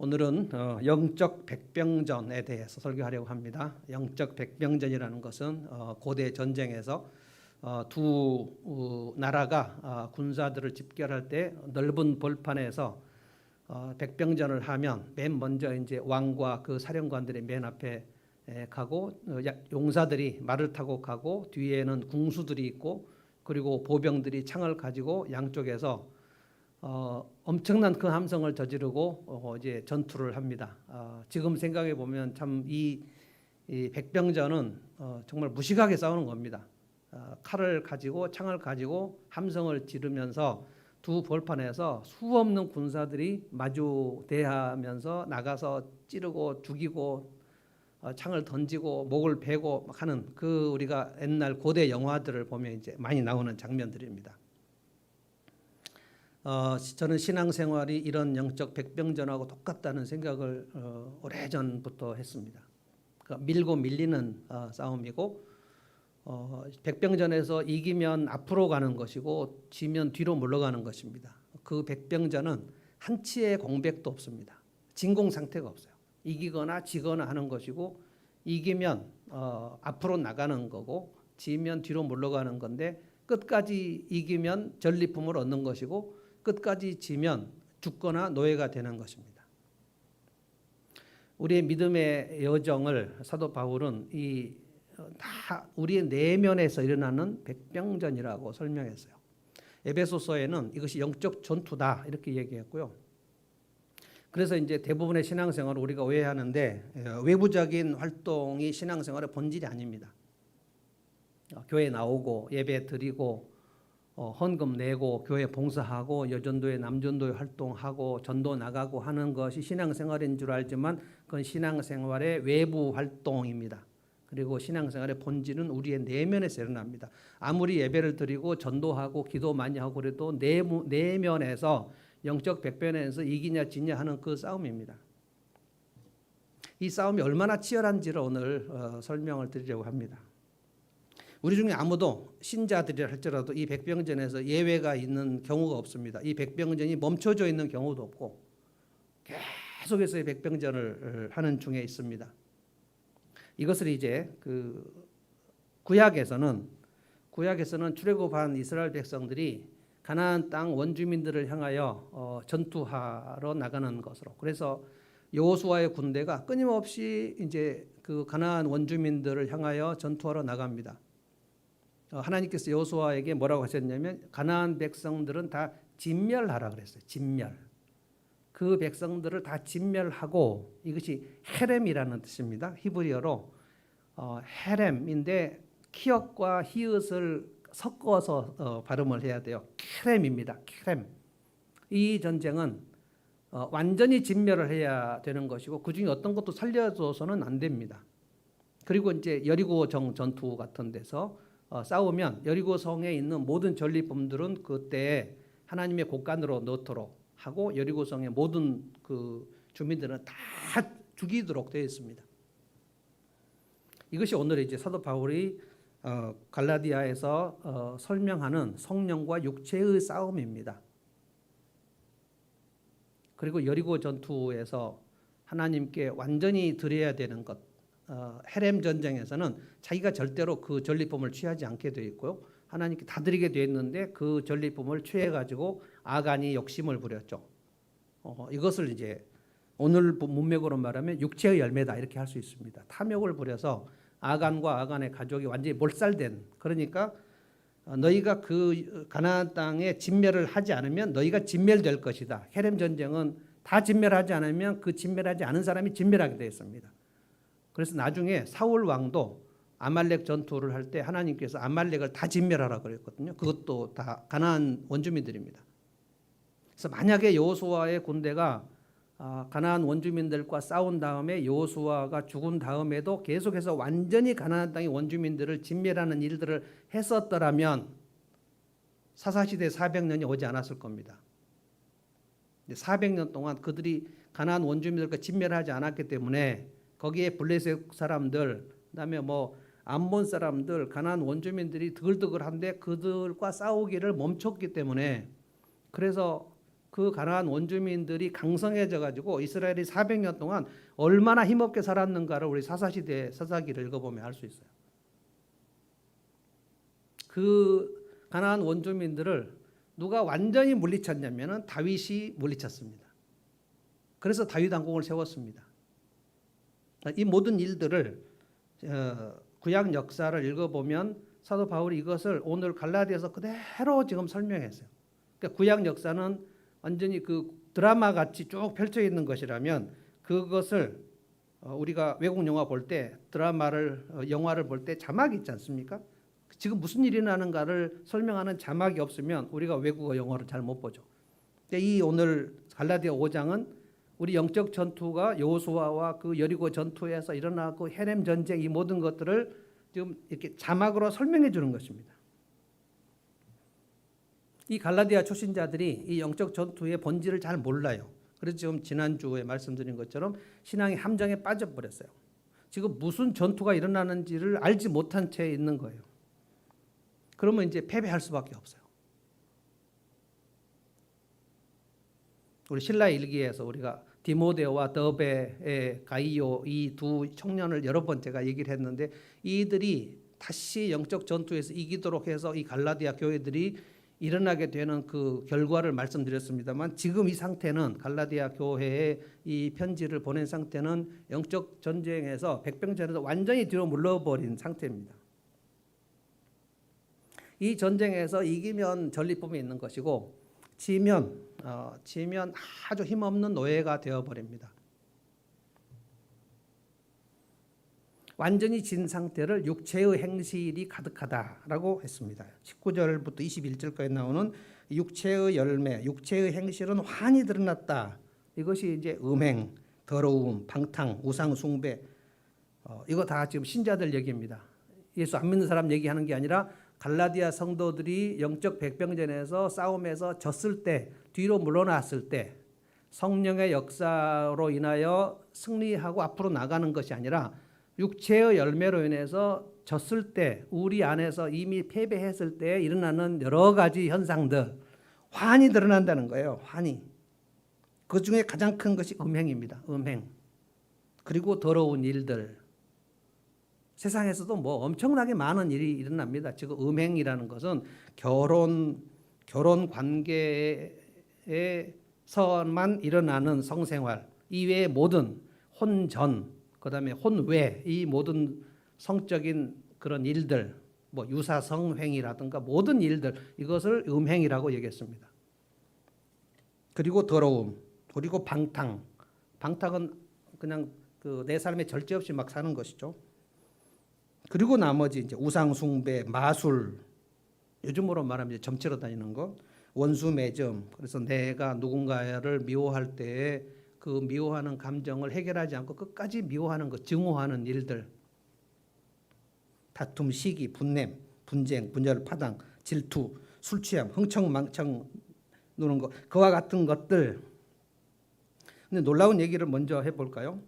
오늘은 영적 백병전에 대해서 설교하려고 합니다. 영적 백병전이라는 것은 고대 전쟁에서 두 나라가 군사들을 집결할 때 넓은 벌판에서 백병전을 하면 맨 먼저 이제 왕과 그 사령관들이 맨 앞에 가고 용사들이 말을 타고 가고 뒤에는 궁수들이 있고 그리고 보병들이 창을 가지고 양쪽에서 엄청난 그 함성을 저지르고 이제 전투를 합니다. 지금 생각해 보면 참 이 백병전은 정말 무식하게 싸우는 겁니다. 칼을 가지고 창을 가지고 함성을 지르면서 두 벌판에서 수없는 군사들이 마주 대하면서 나가서 찌르고 죽이고 창을 던지고 목을 베고 막 하는 그 우리가 옛날 고대 영화들을 보면 이제 많이 나오는 장면들입니다. 저는 신앙생활이 이런 영적 백병전하고 똑같다는 생각을 오래전부터 했습니다. 그러니까 밀고 밀리는 싸움이고 백병전에서 이기면 앞으로 가는 것이고 지면 뒤로 물러가는 것입니다. 그 백병전은 한치의 공백도 없습니다. 진공 상태가 없어요. 이기거나 지거나 하는 것이고 이기면 앞으로 나가는 거고 지면 뒤로 물러가는 건데 끝까지 이기면 전리품을 얻는 것이고 끝까지 지면 죽거나 노예가 되는 것입니다. 우리의 믿음의 여정을 사도 바울은 다 우리의 내면에서 일어나는 백병전이라고 설명했어요. 에베소서에는 이것이 영적 전투다 이렇게 얘기했고요. 그래서 이제 대부분의 신앙생활을 우리가 오해하는데 외부적인 활동이 신앙생활의 본질이 아닙니다. 교회 나오고 예배 드리고 헌금 내고 교회 봉사하고 여전도회 남전도회 활동하고 전도 나가고 하는 것이 신앙생활인 줄 알지만 그건 신앙생활의 외부 활동입니다. 그리고 신앙생활의 본질은 우리의 내면에서 일어납니다. 아무리 예배를 드리고 전도하고 기도 많이 하고 그래도 내면에서 영적 백병전에서 이기냐 지냐 하는 그 싸움입니다. 이 싸움이 얼마나 치열한지를 오늘 설명을 드리려고 합니다. 우리 중에 아무도 신자들이라 할지라도 이 백병전에서 예외가 있는 경우가 없습니다. 이 백병전이 멈춰져 있는 경우도 없고 계속해서 이 백병전을 하는 중에 있습니다. 이것을 이제 그 구약에서는 출애굽한 이스라엘 백성들이 가나안 땅 원주민들을 향하여 전투하러 나가는 것으로, 그래서 여호수아의 군대가 끊임없이 이제 그 가나안 원주민들을 향하여 전투하러 나갑니다. 하나님께서 여호수아에게 뭐라고 하셨냐면 가나안 백성들은 다 진멸하라 그랬어요. 진멸. 그 백성들을 다 진멸하고, 이것이 헤렘이라는 뜻입니다. 히브리어로 헤렘인데 키역과 히읗을 섞어서 발음을 해야 돼요. 케렘입니다. 케렘. 이 전쟁은 완전히 진멸을 해야 되는 것이고 그 중에 어떤 것도 살려줘서는 안 됩니다. 그리고 이제 여리고성 전투 같은 데서 싸우면 여리고성에 있는 모든 전리품들은 그때 하나님의 곳간으로 넣도록 하고 여리고성의 모든 그 주민들은 다 죽이도록 되어 있습니다. 이것이 오늘 이제 사도 바울이 갈라디아에서 설명하는 성령과 육체의 싸움입니다. 그리고 여리고 전투에서 하나님께 완전히 드려야 되는 것, 헤렘 전쟁에서는 자기가 절대로 그 전리품을 취하지 않게 되어 있고요. 하나님께 다 드리게 되어 있는데 그 전리품을 취해가지고 아간이 욕심을 부렸죠. 이것을 이제 오늘 문맥으로 말하면 육체의 열매다 이렇게 할 수 있습니다. 탐욕을 부려서 아간과 아간의 가족이 완전히 몰살된, 그러니까 너희가 그 가나안 땅에 진멸을 하지 않으면 너희가 진멸될 것이다. 헤렘 전쟁은 다 진멸하지 않으면 그 진멸하지 않은 사람이 진멸하게 되어 있습니다. 그래서 나중에 사울 왕도 아말렉 전투를 할 때 하나님께서 아말렉을 다 진멸하라 그랬거든요. 그것도 다 가나안 원주민들입니다. 그래서 만약에 여호수아의 군대가 가나안 원주민들과 싸운 다음에 여호수아가 죽은 다음에도 계속해서 완전히 가나안 땅의 원주민들을 진멸하는 일들을 했었더라면 사사시대 400년이 오지 않았을 겁니다. 400년 동안 그들이 가나안 원주민들과 진멸하지 않았기 때문에 거기에 블레셋 사람들, 그다음에 뭐 암몬 사람들, 가나안 원주민들이 드글드글한데 그들과 싸우기를 멈췄기 때문에, 그래서 그 가나안 원주민들이 강성해져 가지고 이스라엘이 400년 동안 얼마나 힘없게 살았는가를 우리 사사시대 사사기를 읽어보면 알 수 있어요. 그 가나안 원주민들을 누가 완전히 물리쳤냐면은 다윗이 물리쳤습니다. 그래서 다윗 왕국을 세웠습니다. 이 모든 일들을 구약 역사를 읽어보면 사도 바울이 이것을 오늘 갈라디아서 그대로 지금 설명했어요. 그러니까 구약 역사는 완전히 그 드라마 같이 쭉 펼쳐 있는 것이라면 그것을 우리가 외국 영화 볼 때 영화를 볼 때 자막이 있지 않습니까? 지금 무슨 일이 나는가를 설명하는 자막이 없으면 우리가 외국어 영화를 잘 못 보죠. 이 오늘 갈라디아 5장은 우리 영적 전투가 여호수아와 그 여리고 전투에서 일어나고 헤렘 전쟁 이 모든 것들을 지금 이렇게 자막으로 설명해 주는 것입니다. 이 갈라디아 초신자들이 이 영적 전투의 본질을 잘 몰라요. 그래서 지금 지난주에 말씀드린 것처럼 신앙의 함정에 빠져버렸어요. 지금 무슨 전투가 일어나는지를 알지 못한 채 있는 거예요. 그러면 이제 패배할 수밖에 없어요. 우리 신라 일기에서 우리가 디모데와 더베의 가이오 이 두 청년을 여러 번 제가 얘기를 했는데 이들이 다시 영적 전투에서 이기도록 해서 이 갈라디아 교회들이 일어나게 되는 그 결과를 말씀드렸습니다만 지금 이 상태는 갈라디아 교회에 이 편지를 보낸 상태는 영적 전쟁에서 백병전에서 완전히 뒤로 물러버린 상태입니다. 이 전쟁에서 이기면 전리품이 있는 것이고 지면 아주 힘없는 노예가 되어버립니다. 완전히 진 상태를 육체의 행실이 가득하다라고 했습니다. 19절부터 21절까지 나오는 육체의 열매, 육체의 행실은 환히 드러났다. 이것이 이제 음행, 더러움, 방탕, 우상 숭배 이거 다 지금 신자들 얘기입니다. 예수 안 믿는 사람 얘기하는 게 아니라 갈라디아 성도들이 영적 백병전에서 싸움에서 졌을 때 뒤로 물러났을 때 성령의 역사로 인하여 승리하고 앞으로 나가는 것이 아니라 육체의 열매로 인해서 졌을 때 우리 안에서 이미 패배했을 때 일어나는 여러 가지 현상들 환히 드러난다는 거예요. 환히. 그 중에 가장 큰 것이 음행입니다. 음행. 그리고 더러운 일들. 세상에서도 뭐 엄청나게 많은 일이 일어납니다. 지금 음행이라는 것은 결혼 관계에서만 일어나는 성생활 이외의 모든 혼전, 그다음에 혼외 이 모든 성적인 그런 일들, 뭐 유사성행위라든가 모든 일들 이것을 음행이라고 얘기했습니다. 그리고 더러움, 그리고 방탕. 방탕은 그냥 그 내 삶에 절제 없이 막 사는 것이죠. 그리고 나머지 이제 우상 숭배, 마술, 요즘으로 말하면 이제 점치러 다니는 거, 원수 매점. 그래서 내가 누군가를 미워할 때 그 미워하는 감정을 해결하지 않고 끝까지 미워하는 것, 증오하는 일들, 다툼, 시기, 분냄, 분쟁, 분열, 파당, 질투, 술 취함, 흥청망청 노는 것, 그와 같은 것들. 근데 놀라운 얘기를 먼저 해볼까요?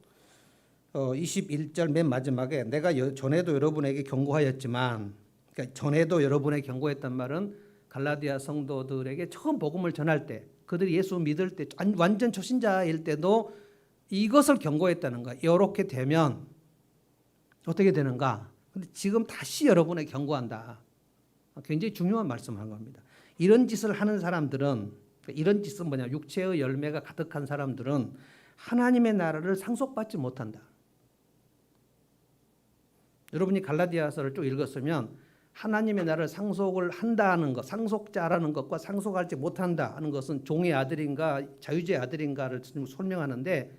21절 맨 마지막에 내가 전에도 여러분에게 경고하였지만, 그러니까 전에도 여러분에게 경고했단 말은 갈라디아 성도들에게 처음 복음을 전할 때, 그들이 예수 믿을 때 완전 초신자일 때도 이것을 경고했다는 거야. 이렇게 되면 어떻게 되는가? 근데 지금 다시 여러분에게 경고한다. 굉장히 중요한 말씀을 한 겁니다. 이런 짓을 하는 사람들은, 이런 짓은 뭐냐? 육체의 열매가 가득한 사람들은 하나님의 나라를 상속받지 못한다. 여러분이 갈라디아서를 쭉 읽었으면 하나님의 나라를 상속을 한다는 것, 상속자라는 것과 상속하지 못한다 하는 것은 종의 아들인가 자유주의 아들인가를 설명하는데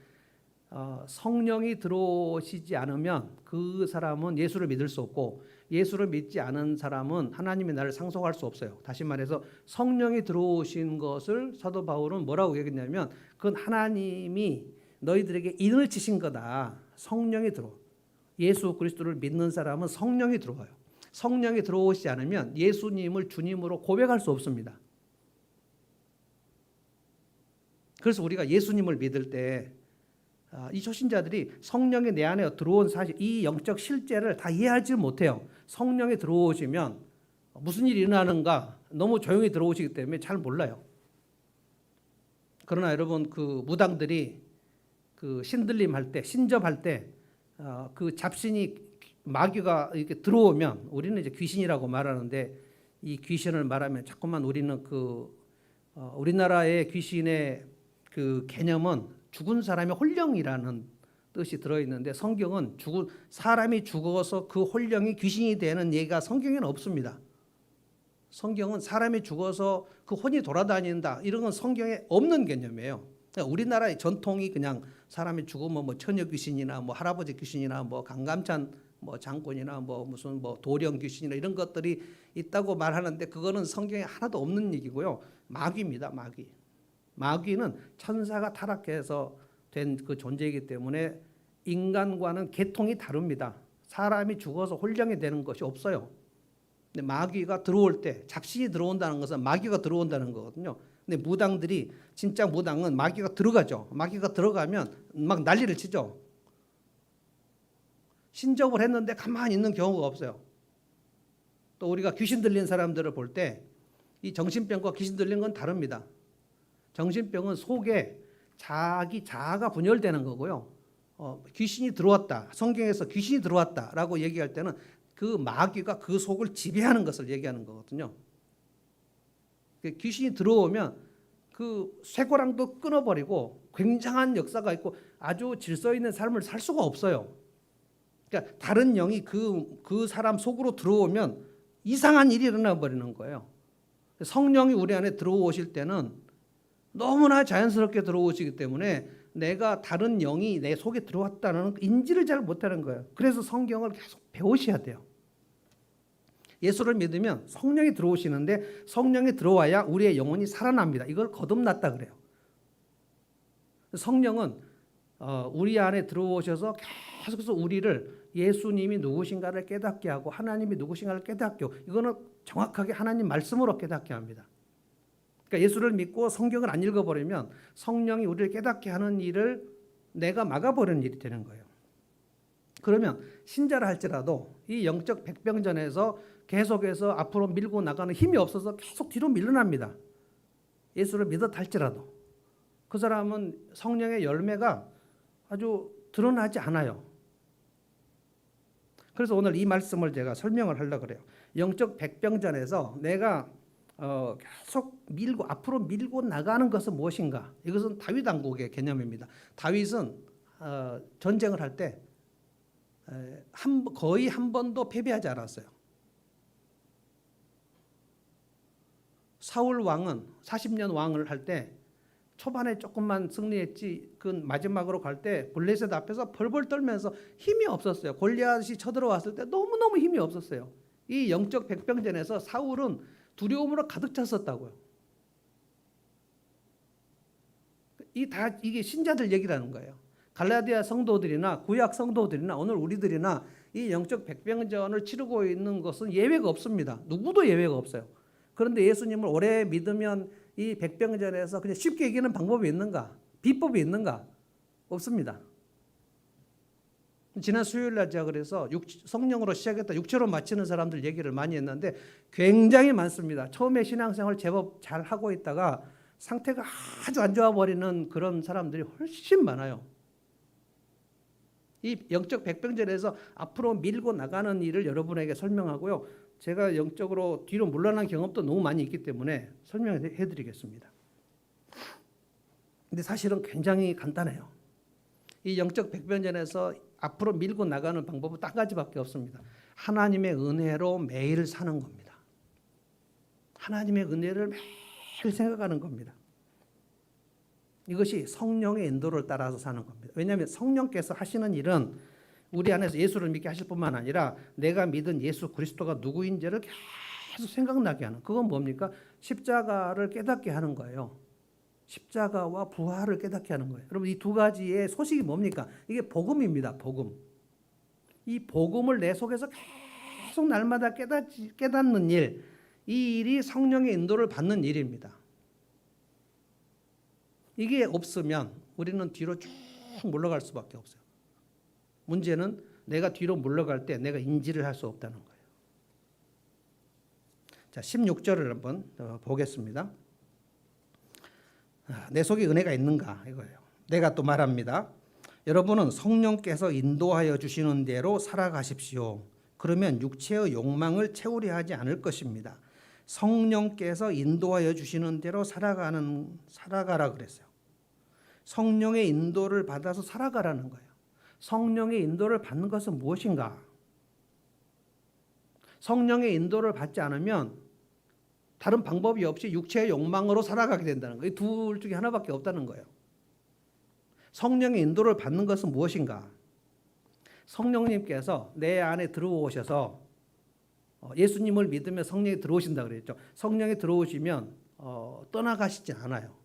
성령이 들어오시지 않으면 그 사람은 예수를 믿을 수 없고 예수를 믿지 않은 사람은 하나님의 나라를 상속할 수 없어요. 다시 말해서 성령이 들어오신 것을 사도 바울은 뭐라고 얘기했냐면 그건 하나님이 너희들에게 인을 치신 거다. 성령이 들어와. 예수 그리스도를 믿는 사람은 성령이 들어와요. 성령이 들어오시지 않으면 예수님을 주님으로 고백할 수 없습니다. 그래서 우리가 예수님을 믿을 때 이 초신자들이 성령이 내 안에 들어온 사실, 이 영적 실제를 다 이해하지 못해요. 성령이 들어오시면 무슨 일이 일어나는가 너무 조용히 들어오시기 때문에 잘 몰라요. 그러나 여러분 그 무당들이 그 신들림할 때 신접할 때 그 잡신이 마귀가 이렇게 들어오면 우리는 이제 귀신이라고 말하는데 이 귀신을 말하면 자꾸만 우리는 우리나라의 귀신의 그 개념은 죽은 사람의 혼령이라는 뜻이 들어있는데 성경은 사람이 죽어서 그 혼령이 귀신이 되는 얘기가 성경에는 없습니다. 성경은 사람이 죽어서 그 혼이 돌아다닌다 이런 건 성경에 없는 개념이에요. 그러니까 우리나라의 전통이 그냥 사람이 죽으면 뭐 처녀 귀신이나 뭐 할아버지 귀신이나 뭐 강감찬 뭐 장군이나 뭐 무슨 뭐 도령 귀신이나 이런 것들이 있다고 말하는데 그거는 성경에 하나도 없는 얘기고요. 마귀입니다. 마귀는 천사가 타락해서 된 그 존재이기 때문에 인간과는 계통이 다릅니다. 사람이 죽어서 혼령이 되는 것이 없어요. 근데 마귀가 들어올 때 잡신이 들어온다는 것은 마귀가 들어온다는 거거든요. 근데 무당들이 진짜 무당은 마귀가 들어가죠. 마귀가 들어가면 막 난리를 치죠. 신접을 했는데 가만히 있는 경우가 없어요. 또 우리가 귀신 들린 사람들을 볼 때 이 정신병과 귀신 들린 건 다릅니다. 정신병은 속에 자기 자아가 분열되는 거고요. 귀신이 들어왔다. 성경에서 귀신이 들어왔다라고 얘기할 때는 그 마귀가 그 속을 지배하는 것을 얘기하는 거거든요. 귀신이 들어오면 그 쇠고랑도 끊어버리고 굉장한 역사가 있고 아주 질서 있는 삶을 살 수가 없어요. 그러니까 다른 영이 그 사람 속으로 들어오면 이상한 일이 일어나 버리는 거예요. 성령이 우리 안에 들어오실 때는 너무나 자연스럽게 들어오시기 때문에 내가 다른 영이 내 속에 들어왔다는 인지를 잘 못하는 거예요. 그래서 성경을 계속 배우셔야 돼요. 예수를 믿으면 성령이 들어오시는데 성령이 들어와야 우리의 영혼이 살아납니다. 이걸 거듭났다 그래요. 성령은 우리 안에 들어오셔서 계속해서 우리를 예수님이 누구신가를 깨닫게 하고 하나님이 누구신가를 깨닫게 하고 이거는 정확하게 하나님 말씀으로 깨닫게 합니다. 그러니까 예수를 믿고 성경을 안 읽어버리면 성령이 우리를 깨닫게 하는 일을 내가 막아버리는 일이 되는 거예요. 그러면 신자라 할지라도 이 영적 백병전에서 계속해서 앞으로 밀고 나가는 힘이 없어서 계속 뒤로 밀려납니다. 예수를 믿었다 할지라도 그 사람은 성령의 열매가 아주 드러나지 않아요. 그래서 오늘 이 말씀을 제가 설명을 하려고 그래요. 영적 백병전에서 내가 계속 앞으로 밀고 나가는 것은 무엇인가? 이것은 다윗 왕국의 개념입니다. 다윗은 전쟁을 할 때 거의 한 번도 패배하지 않았어요. 사울 왕은 40년 왕을 할 때 초반에 조금만 승리했지 그 마지막으로 갈 때 블레셋 앞에서 벌벌 떨면서 힘이 없었어요. 골리앗이 쳐들어왔을 때 너무너무 힘이 없었어요. 이 영적 백병전에서 사울은 두려움으로 가득 찼었다고요. 이게 신자들 얘기라는 거예요. 갈라디아 성도들이나 구약 성도들이나 오늘 우리들이나 이 영적 백병전을 치르고 있는 것은 예외가 없습니다. 누구도 예외가 없어요. 그런데 예수님을 오래 믿으면 이 백병전에서 그냥 쉽게 이기는 방법이 있는가? 비법이 있는가? 없습니다. 지난 수요일 날 제가 그래서 성령으로 시작했다 육체로 마치는 사람들 얘기를 많이 했는데 굉장히 많습니다. 처음에 신앙생활 제법 잘 하고 있다가 상태가 아주 안 좋아 버리는 그런 사람들이 훨씬 많아요. 이 영적 백병전에서 앞으로 밀고 나가는 일을 여러분에게 설명하고요. 제가 영적으로 뒤로 물러난 경험도 너무 많이 있기 때문에 설명해 드리겠습니다. 근데 사실은 굉장히 간단해요. 이 영적 백병전에서 앞으로 밀고 나가는 방법은 딱 가지밖에 없습니다. 하나님의 은혜로 매일 사는 겁니다. 하나님의 은혜를 매일 생각하는 겁니다. 이것이 성령의 인도를 따라서 사는 겁니다. 왜냐하면 성령께서 하시는 일은 우리 안에서 예수를 믿게 하실 뿐만 아니라 내가 믿은 예수 그리스도가 누구인지를 계속 생각나게 하는, 그건 뭡니까? 십자가를 깨닫게 하는 거예요. 십자가와 부활을 깨닫게 하는 거예요. 여러분 이 두 가지의 소식이 뭡니까? 이게 복음입니다. 복음. 이 복음을 내 속에서 계속 날마다 깨닫는 일, 이 일이 성령의 인도를 받는 일입니다. 이게 없으면 우리는 뒤로 쭉 물러갈 수밖에 없어요. 문제는 내가 뒤로 물러갈 때 내가 인지를 할 수 없다는 거예요. 자, 16절을 한번 보겠습니다. 내 속에 은혜가 있는가 이거예요. 내가 또 말합니다. 여러분은 성령께서 인도하여 주시는 대로 살아가십시오. 그러면 육체의 욕망을 채우려 하지 않을 것입니다. 성령께서 인도하여 주시는 대로 살아가라 그랬어요. 성령의 인도를 받아서 살아가라는 거예요. 성령의 인도를 받는 것은 무엇인가? 성령의 인도를 받지 않으면 다른 방법이 없이 육체의 욕망으로 살아가게 된다는 거예요. 둘 중에 하나밖에 없다는 거예요. 성령의 인도를 받는 것은 무엇인가? 성령님께서 내 안에 들어오셔서 예수님을 믿으면 성령이 들어오신다 그랬죠. 성령이 들어오시면 떠나가시지 않아요.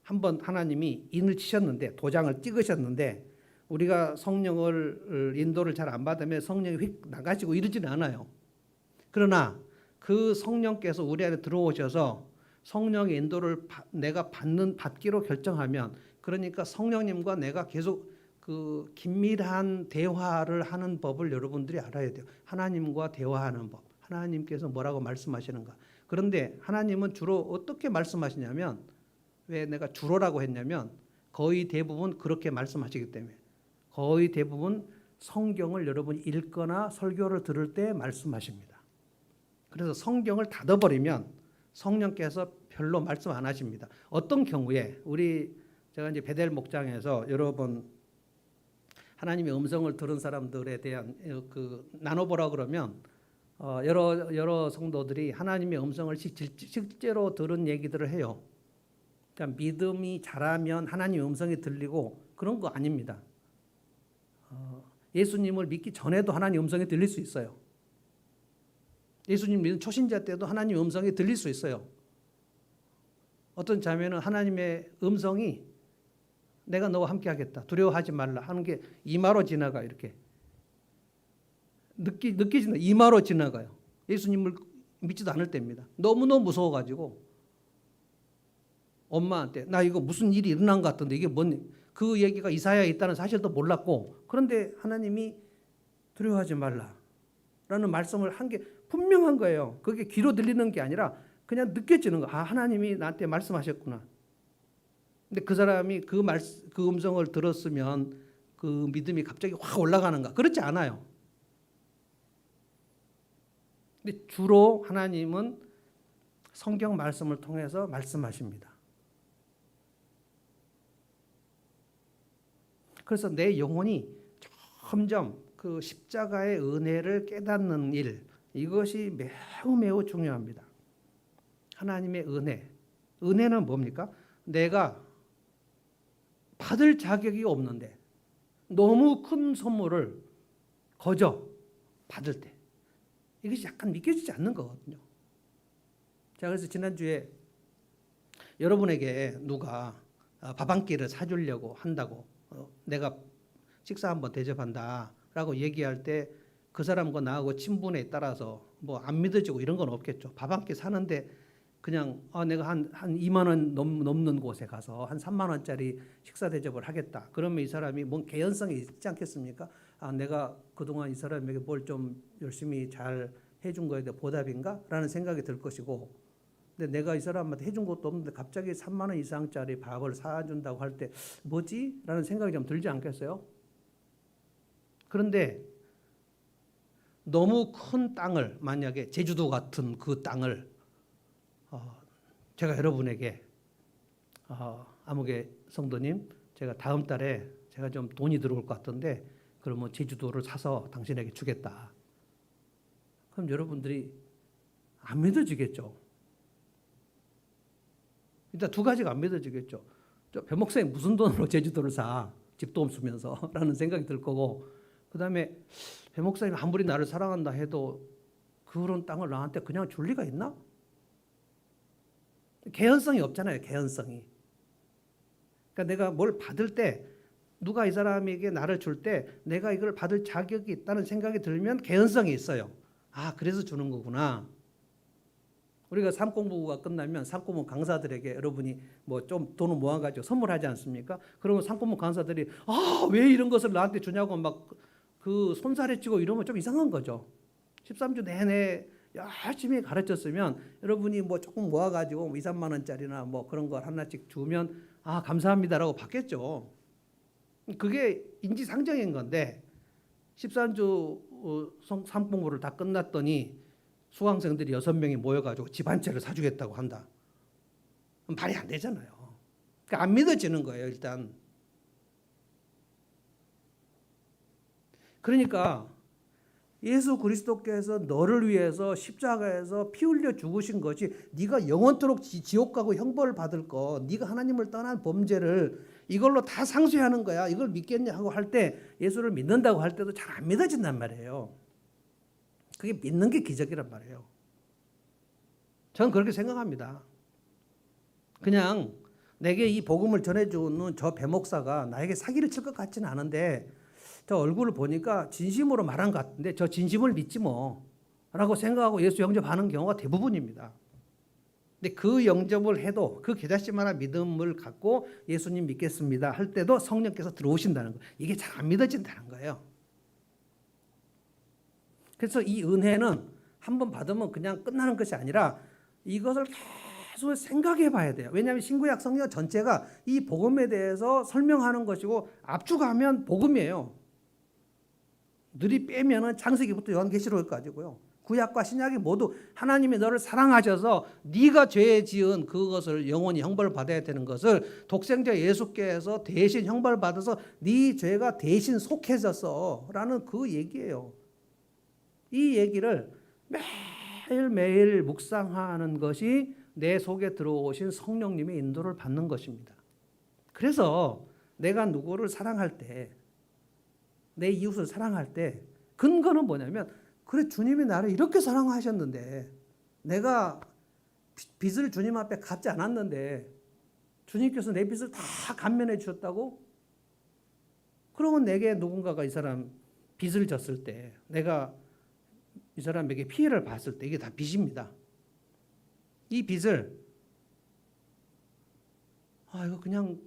한번 하나님이 인을 치셨는데 도장을 찍으셨는데 우리가 성령을 인도를 잘 안 받으면 성령이 휙 나가시고 이러지는 않아요. 그러나 그 성령께서 우리 안에 들어오셔서 성령의 인도를 내가 받기로 결정하면, 그러니까 성령님과 내가 계속 그 긴밀한 대화를 하는 법을 여러분들이 알아야 돼요. 하나님과 대화하는 법. 하나님께서 뭐라고 말씀하시는가. 그런데 하나님은 주로 어떻게 말씀하시냐면, 왜 내가 주로라고 했냐면 거의 대부분 그렇게 말씀하시기 때문에, 거의 대부분 성경을 여러분이 읽거나 설교를 들을 때 말씀하십니다. 그래서 성경을 닫아버리면 성령께서 별로 말씀 안 하십니다. 어떤 경우에 제가 이제 베델 목장에서 여러 번 하나님의 음성을 들은 사람들에 대한 나눠보라 그러면 여러 성도들이 하나님의 음성을 실제로 들은 얘기들을 해요. 그러니까 믿음이 자라면 하나님의 음성이 들리고 그런 거 아닙니다. 예수님을 믿기 전에도 하나님의 음성이 들릴 수 있어요. 예수님 믿는 초신자 때도 하나님의 음성이 들릴 수 있어요. 어떤 자매는 하나님의 음성이 내가 너와 함께 하겠다, 두려워하지 말라 하는 게 이마로 지나가, 이렇게 느껴진다. 이마로 지나가요. 예수님을 믿지도 않을 때입니다. 너무너무 무서워가지고 엄마한테 나 이거 무슨 일이 일어난 것 같은데 이게 그 얘기가 이사야에 있다는 사실도 몰랐고, 그런데 하나님이 두려워하지 말라라는 말씀을 한 게 분명한 거예요. 그게 귀로 들리는 게 아니라 그냥 느껴지는 거. 아, 하나님이 나한테 말씀하셨구나. 근데 그 사람이 그 음성을 들었으면 그 믿음이 갑자기 확 올라가는가? 그렇지 않아요. 근데 주로 하나님은 성경 말씀을 통해서 말씀하십니다. 그래서 내 영혼이 점점 그 십자가의 은혜를 깨닫는 일, 이것이 매우 매우 중요합니다. 하나님의 은혜는 뭡니까? 내가 받을 자격이 없는데 너무 큰 선물을 거저 받을 때 이것이 약간 믿겨지지 않는 거거든요. 자, 그래서 지난주에 여러분에게 누가 밥 한 끼를 사주려고 한다고, 내가 식사 한번 대접한다라고 얘기할 때 그 사람과 나하고 친분에 따라서 뭐 안 믿어지고 이런 건 없겠죠. 밥 한 끼 사는데 그냥 내가 한 2만 원 넘는 곳에 가서 한 3만 원짜리 식사 대접을 하겠다. 그러면 이 사람이 뭔 개연성이 있지 않겠습니까? 내가 그동안 이 사람에게 뭘 좀 열심히 잘 해준 거에 대해 보답인가? 라는 생각이 들 것이고, 근데 내가 이 사람한테 해준 것도 없는데 갑자기 3만 원 이상짜리 밥을 사준다고 할 때 뭐지? 라는 생각이 좀 들지 않겠어요? 그런데 너무 큰 땅을, 만약에 제주도 같은 그 땅을 제가 여러분에게 아무개 성도님, 제가 다음 달에 제가 좀 돈이 들어올 것 같은데 그러면 제주도를 사서 당신에게 주겠다. 그럼 여러분들이 안 믿어지겠죠. 일단 두 가지가 안 믿어지겠죠. 배 목사님 무슨 돈으로 제주도를 사? 집도 없으면서 라는 생각이 들 거고, 그 다음에 배 목사님 아무리 나를 사랑한다 해도 그런 땅을 나한테 그냥 줄 리가 있나? 개연성이 없잖아요. 개연성이. 그러니까 내가 뭘 받을 때, 누가 이 사람에게 나를 줄 때 내가 이걸 받을 자격이 있다는 생각이 들면 개연성이 있어요. 그래서 주는 거구나. 우리가 삶공부가 끝나면 삶공부 강사들에게 여러분이 뭐 좀 돈을 모아가지고 선물하지 않습니까? 그러면 삶공부 강사들이 왜 이런 것을 나한테 주냐고 막 그 손살에 찌고 이러면 좀 이상한 거죠. 13주 내내 열심히 가르쳤으면 여러분이 뭐 조금 모아가지고 2, 3만 원짜리나 뭐 그런 걸 하나씩 주면 아 감사합니다라고 받겠죠. 그게 인지상정인 건데 13주 상봉부를 다 끝났더니 수강생들이 6명이 모여가지고 집 한 채를 사주겠다고 한다. 말이 안 되잖아요. 그러니까 안 믿어지는 거예요, 일단. 그러니까 예수 그리스도께서 너를 위해서 십자가에서 피 흘려 죽으신 것이 네가 영원토록 지옥 가고 형벌을 받을 거, 네가 하나님을 떠난 범죄를 이걸로 다 상쇄하는 거야. 이걸 믿겠냐 하고 할 때 예수를 믿는다고 할 때도 잘 안 믿어진단 말이에요. 그게 믿는 게 기적이란 말이에요. 저는 그렇게 생각합니다. 그냥 내게 이 복음을 전해주는 저 배목사가 나에게 사기를 칠 것 같지는 않은데 저 얼굴을 보니까 진심으로 말한 것 같은데 저 진심을 믿지 뭐 라고 생각하고 예수 영접하는 경우가 대부분입니다. 근데 그 영접을 해도 그 겨자씨만한 믿음을 갖고 예수님 믿겠습니다 할 때도 성령께서 들어오신다는 거예요. 이게 잘 안 믿어진다는 거예요. 그래서 이 은혜는 한번 받으면 그냥 끝나는 것이 아니라 이것을 계속 생각해 봐야 돼요. 왜냐하면 신구약 성경 전체가 이 복음에 대해서 설명하는 것이고 압축하면 복음이에요. 늘이 빼면은 창세기부터 요한계시록까지고요. 구약과 신약이 모두 하나님이 너를 사랑하셔서 네가 죄 지은 그것을 영원히 형벌을 받아야 되는 것을 독생자 예수께서 대신 형벌을 받아서 네 죄가 대신 속해졌어라는 그 얘기예요. 이 얘기를 매일매일 묵상하는 것이 내 속에 들어오신 성령님의 인도를 받는 것입니다. 그래서 내가 누구를 사랑할 때, 내 이웃을 사랑할 때 근거는 뭐냐면 그래 주님이 나를 이렇게 사랑하셨는데 내가 빚을 주님 앞에 갚지 않았는데 주님께서 내 빚을 다 감면해 주셨다고? 그러면 내게 누군가가 이 사람 빚을 졌을 때 내가 이 사람에게 피해를 봤을 때 이게 다 빚입니다. 이 빚을 이거 그냥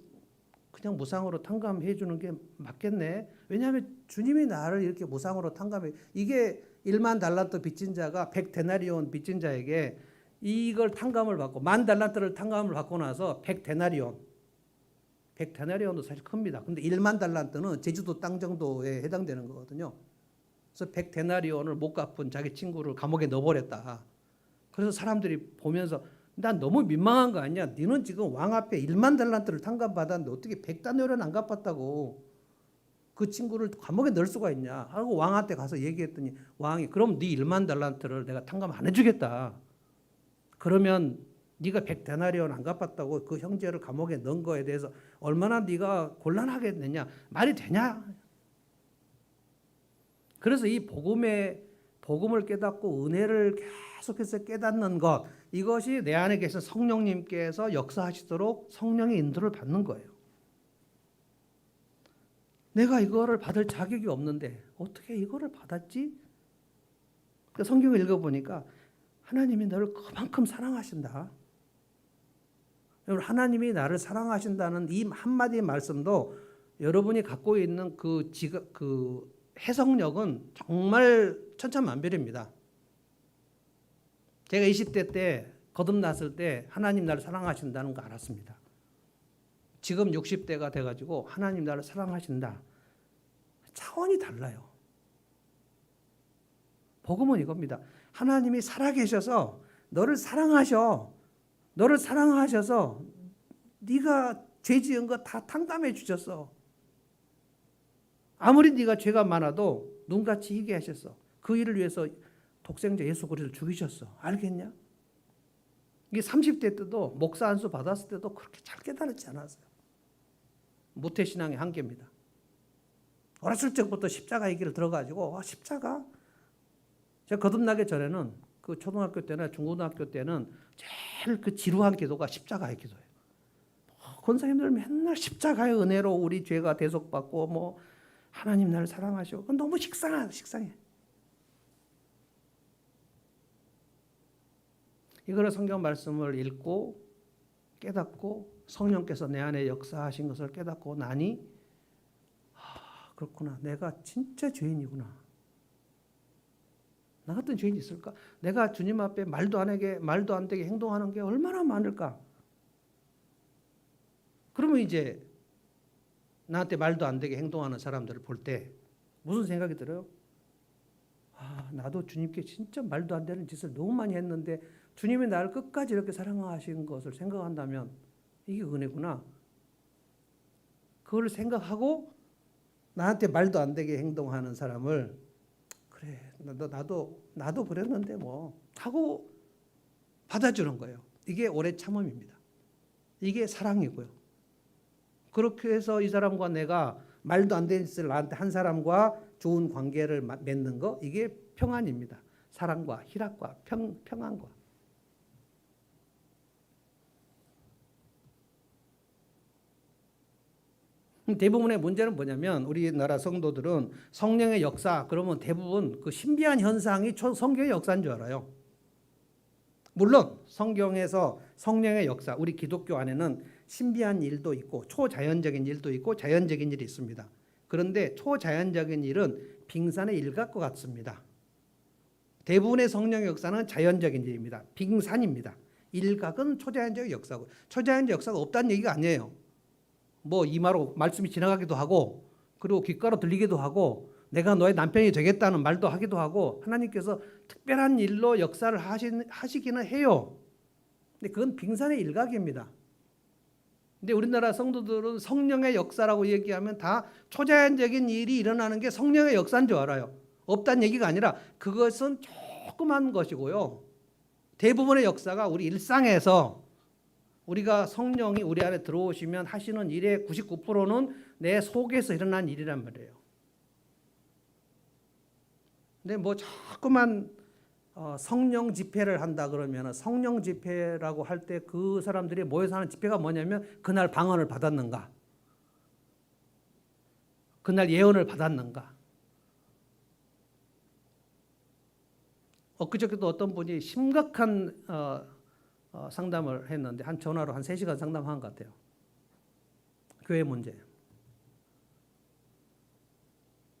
무상으로 탕감해 주는 게 맞겠네. 왜냐하면 주님이 나를 이렇게 무상으로 탕감해. 이게 1만 달란트 빚진 자가 100데나리온 빚진 자에게 이걸 탕감을 받고 10,000달란트를 탕감을 받고 나서 100데나리온도 사실 큽니다. 근데 1만 달란트는 제주도 땅 정도에 해당되는 거거든요. 그래서 100데나리온을 못 갚은 자기 친구를 감옥에 넣어버렸다. 그래서 사람들이 보면서 난 너무 민망한 거 아니야? 너는 지금 왕 앞에 1만 달란트를 탕감받았는데 어떻게 100데나리온 안 갚았다고 그 친구를 감옥에 넣을 수가 있냐 하고 왕한테 가서 얘기했더니 왕이 그럼 네 1만 달란트를 내가 탕감 안 해주겠다. 그러면 네가 100데나리온 안 갚았다고 그 형제를 감옥에 넣은 거에 대해서 얼마나 네가 곤란하겠느냐. 말이 되냐? 그래서 이 복음을 깨닫고 은혜를 계속해서 깨닫는 것, 이것이 내 안에 계신 성령님께서 역사하시도록 성령의 인도를 받는 거예요. 내가 이거를 받을 자격이 없는데 어떻게 이거를 받았지? 성경을 읽어보니까 하나님이 너를 그만큼 사랑하신다. 여러분, 하나님이 나를 사랑하신다는 이 한마디 말씀도 여러분이 갖고 있는 그 해석력은 정말 천차만별입니다. 제가 20대 때 거듭났을 때 하나님 나를 사랑하신다는 거 알았습니다. 지금 60대가 돼가지고 하나님 나를 사랑하신다. 차원이 달라요. 복음은 이겁니다. 하나님이 살아계셔서 너를 사랑하셔. 너를 사랑하셔서 네가 죄 지은 거 다 탕감해 주셨어. 아무리 네가 죄가 많아도 눈같이 희게 하셨어. 그 일을 위해서 독생자 예수 그리스도를 죽이셨어. 알겠냐? 이게 30대 때도 목사 안수 받았을 때도 그렇게 잘 깨달았지 않았어요. 모태신앙의 한계입니다. 어렸을 적부터 십자가 얘기를 들어가지고 십자가? 제가 거듭나기 전에는 그 초등학교 때나 중고등학교 때는 제일 그 지루한 기도가 십자가의 기도예요. 권사님들 맨날 십자가의 은혜로 우리 죄가 대속받고 뭐 하나님 나를 사랑하시고 그건 너무 식상해. 이거를 성경 말씀을 읽고 깨닫고 성령께서 내 안에 역사하신 것을 깨닫고 나니 그렇구나. 내가 진짜 죄인이구나. 나 같은 죄인이 있을까? 내가 주님 앞에 말도 안 되게 행동하는 게 얼마나 많을까? 그러면 이제 나한테 말도 안 되게 행동하는 사람들을 볼 때 무슨 생각이 들어요? 아, 나도 주님께 진짜 말도 안 되는 짓을 너무 많이 했는데 주님이 나를 끝까지 이렇게 사랑하신 것을 생각한다면 이게 은혜구나. 그걸 생각하고 나한테 말도 안 되게 행동하는 사람을 그래, 나도 그랬는데 뭐 하고 받아주는 거예요. 이게 오래 참음입니다. 이게 사랑이고요. 그렇게 해서 이 사람과 내가 말도 안 되는 짓을 나한테 한 사람과 좋은 관계를 맺는 거, 이게 평안입니다. 사랑과 희락과 평안과. 대부분의 문제는 뭐냐면 우리나라 성도들은 성령의 역사 그러면 대부분 그 신비한 현상이 성경의 역사인 줄 알아요. 물론 성경에서 성령의 역사, 우리 기독교 안에는 신비한 일도 있고 초자연적인 일도 있고 자연적인 일이 있습니다. 그런데 초자연적인 일은 빙산의 일각과 같습니다. 대부분의 성령의 역사는 자연적인 일입니다. 빙산입니다. 일각은 초자연적 역사고, 초자연적 역사가 없다는 얘기가 아니에요. 뭐 이마로 말씀이 지나가기도 하고, 그리고 귓가로 들리기도 하고, 내가 너의 남편이 되겠다는 말도 하기도 하고, 하나님께서 특별한 일로 역사를 하시기는 해요. 근데 그건 빙산의 일각입니다. 근데 우리나라 성도들은 성령의 역사라고 얘기하면 다 초자연적인 일이 일어나는 게 성령의 역사인 줄 알아요. 없다는 얘기가 아니라 그것은 조그만 것이고요. 대부분의 역사가 우리 일상에서 우리가 성령이 우리 안에 들어오시면 하시는 일의 99%는 내 속에서 일어난 일이란 말이에요. 근데 뭐 자꾸만 성령 집회를 한다 그러면 성령 집회라고 할 때 그 사람들이 모여서 하는 집회가 뭐냐면 그날 방언을 받았는가, 그날 예언을 받았는가. 엊그저께도 어떤 분이 심각한 상담을 했는데 한 전화로 한 3시간 상담한 것 같아요. 교회 문제.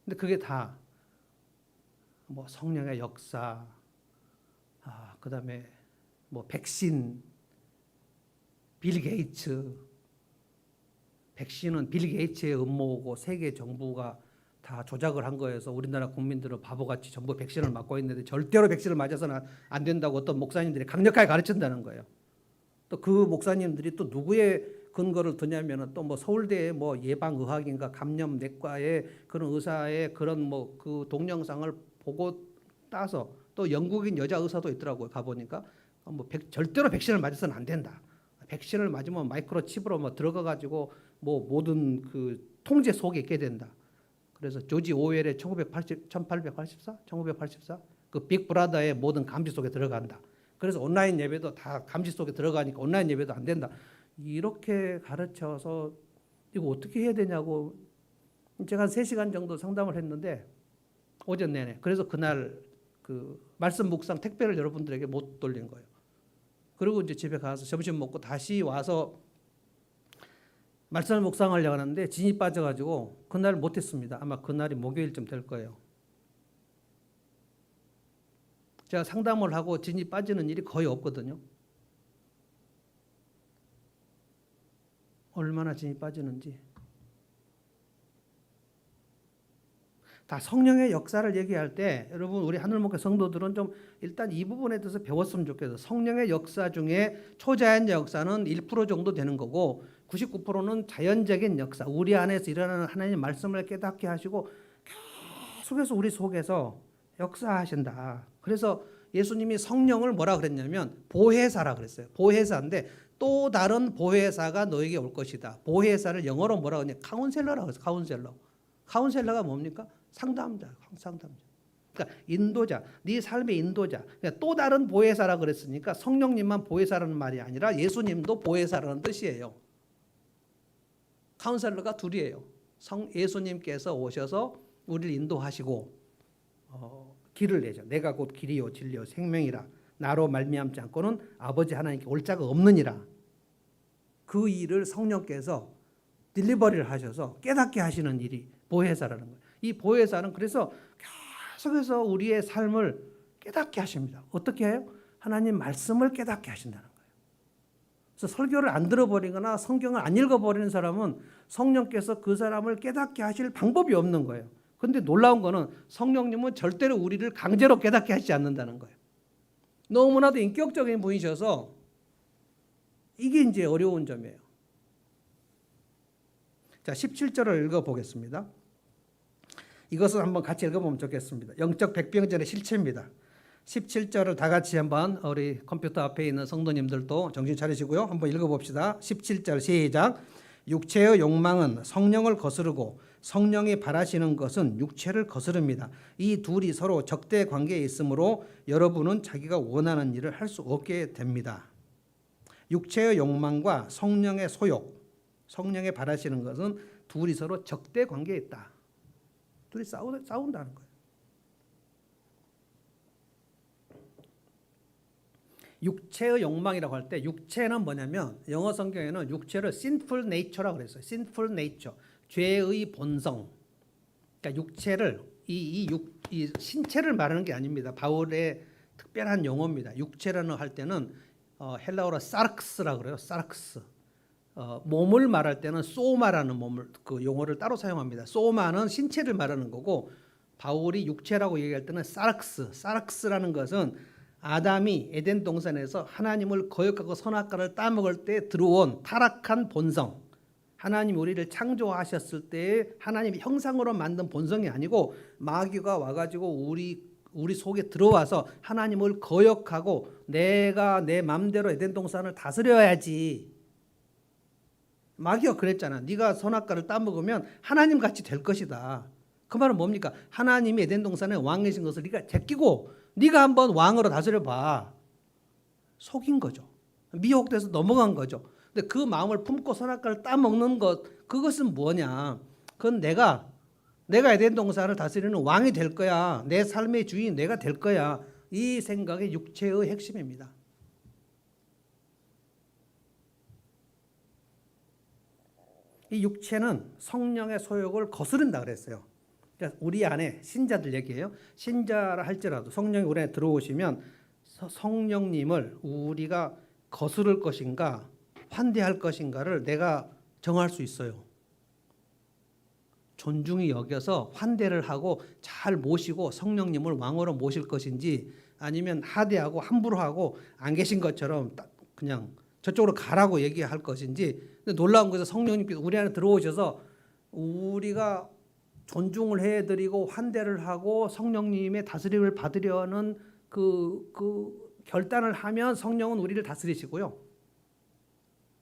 근데 그게 다 뭐 성령의 역사, 그다음에 뭐 백신, 빌 게이츠, 백신은 빌 게이츠의 음모고 세계 정부가 다 조작을 한 거여서 우리나라 국민들은 바보같이 전부 백신을 맞고 있는데 절대로 백신을 맞아서는 안 된다고 어떤 목사님들이 강력하게 가르친다는 거예요. 또 그 목사님들이 또 누구의 근거를 드냐면은 또 뭐 서울대의 뭐 예방의학인가 감염내과의 그런 의사의 그런 뭐 그 동영상을 보고 따서 또 영국인 여자 의사도 있더라고요. 가보니까 뭐 절대로 백신을 맞아서는 안 된다. 백신을 맞으면 마이크로칩으로 뭐 들어가 가지고 뭐 모든 그 통제 속에 있게 된다. 그래서 조지 오웰의 1984 그 빅브라더의 모든 감시 속에 들어간다. 그래서 온라인 예배도 다 감시 속에 들어가니까 온라인 예배도 안 된다. 이렇게 가르쳐서 이거 어떻게 해야 되냐고 제가 한 3시간 정도 상담을 했는데 오전 내내. 그래서 그날 그 말씀 묵상 택배를 여러분들에게 못 돌린 거예요. 그리고 이제 집에 가서 점심 먹고 다시 와서 말씀을 묵상하려고 하는데 진이 빠져가지고 그날 못했습니다. 아마 그날이 목요일쯤 될 거예요. 제가 상담을 하고 진이 빠지는 일이 거의 없거든요. 얼마나 진이 빠지는지. 다 성령의 역사를 얘기할 때 여러분 우리 하늘목회 성도들은 좀 일단 이 부분에 대해서 배웠으면 좋겠어요. 성령의 역사 중에 초자연적 역사는 1% 정도 되는 거고 99%는 자연적인 역사, 우리 안에서 일어나는 하나님의 말씀을 깨닫게 하시고 계속해서 우리 속에서 역사하신다. 그래서 예수님이 성령을 뭐라 그랬냐면 보혜사라 그랬어요. 보혜사인데 또 다른 보혜사가 너에게 올 것이다. 보혜사를 영어로 뭐라 그러냐? 카운셀러라고 해서 카운셀러. 카운셀러가 뭡니까? 상담자. 그러니까 인도자, 네 삶의 인도자. 그러니까 또 다른 보혜사라 그랬으니까 성령님만 보혜사라는 말이 아니라 예수님도 보혜사라는 뜻이에요. 카운셀러가 둘이에요. 예수님께서 오셔서 우리를 인도하시고 길을 내죠. 내가 곧 길이요 진리요 생명이라. 나로 말미암지 않고는 아버지 하나님께 올 자가 없느니라. 그 일을 성령께서 딜리버리를 하셔서 깨닫게 하시는 일이 보혜사라는 거예요. 이 보혜사는 그래서 계속해서 우리의 삶을 깨닫게 하십니다. 어떻게 해요? 하나님 말씀을 깨닫게 하신다는 거예요. 그래서 설교를 안 들어버리거나 성경을 안 읽어버리는 사람은 성령께서 그 사람을 깨닫게 하실 방법이 없는 거예요. 그런데 놀라운 거는 성령님은 절대로 우리를 강제로 깨닫게 하지 않는다는 거예요. 너무나도 인격적인 분이셔서 이게 이제 어려운 점이에요. 자, 17절을 읽어보겠습니다. 이것을 한번 같이 읽어보면 좋겠습니다. 영적 백병전의 실체입니다. 17절을 다 같이 한번 우리 컴퓨터 앞에 있는 성도님들도 정신 차리시고요. 한번 읽어봅시다. 17절 시작. 육체의 욕망은 성령을 거스르고 성령이 바라시는 것은 육체를 거스릅니다. 이 둘이 서로 적대 관계에 있으므로 여러분은 자기가 원하는 일을 할 수 없게 됩니다. 육체의 욕망과 성령의 소욕, 성령이 바라시는 것은 둘이 서로 적대 관계에 있다. 둘이 싸운다는 거예요. 육체의 욕망이라고 할 때 육체는 뭐냐면 영어 성경에는 육체를 sinful nature라고 그랬어요. sinful nature, 죄의 본성. 그러니까 육체를 이 신체를 말하는 게 아닙니다. 바울의 특별한 용어입니다. 육체라는 할 때는 헬라어로 사르크스라고 그래요. 사르크스. 몸을 말할 때는 소마라는 몸을 그 용어를 따로 사용합니다. 소마는 신체를 말하는 거고 바울이 육체라고 얘기할 때는 사르크스라는 것은 아담이 에덴 동산에서 하나님을 거역하고 선악과를 따먹을 때 들어온 타락한 본성, 하나님 우리를 창조하셨을 때 하나님의 형상으로 만든 본성이 아니고 마귀가 와가지고 우리 속에 들어와서 하나님을 거역하고 내가 내 맘대로 에덴 동산을 다스려야지. 마귀가 그랬잖아. 네가 선악과를 따먹으면 하나님 같이 될 것이다. 그 말은 뭡니까? 하나님이 에덴 동산에 왕이신 것을 네가 제끼고 네가 한번 왕으로 다스려 봐. 속인 거죠. 미혹돼서 넘어간 거죠. 근데 그 마음을 품고 선악과를 따먹는 것, 그것은 뭐냐? 그건 내가 에덴 동산을 다스리는 왕이 될 거야. 내 삶의 주인 내가 될 거야. 이 생각이 육체의 핵심입니다. 이 육체는 성령의 소욕을 거스른다 그랬어요. 그러니까 우리 안에 신자들 얘기예요. 신자라 할지라도 성령이 우리 안에 들어오시면 성령님을 우리가 거스를 것인가 환대할 것인가를 내가 정할 수 있어요. 존중히 여겨서 환대를 하고 잘 모시고 성령님을 왕으로 모실 것인지 아니면 하대하고 함부로 하고 안 계신 것처럼 그냥 저쪽으로 가라고 얘기할 것인지. 근데 놀라운 것은 성령님께서 우리 안에 들어오셔서 우리가 존중을 해드리고 환대를 하고 성령님의 다스림을 받으려는 그 결단을 하면 성령은 우리를 다스리시고요.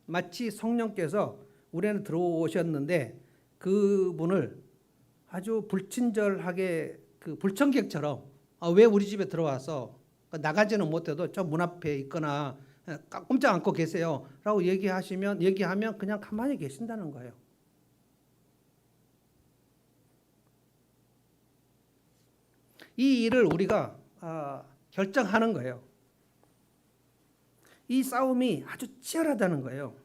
마치 성령께서 우리 안에 들어오셨는데 그분을 아주 불친절하게 그 불청객처럼 왜 우리 집에 들어와서 나가지는 못해도 저 문 앞에 있거나 꼼짝 않고 계세요 라고 얘기하면 그냥 가만히 계신다는 거예요. 이 일을 우리가 결정하는 거예요. 이 싸움이 아주 치열하다는 거예요.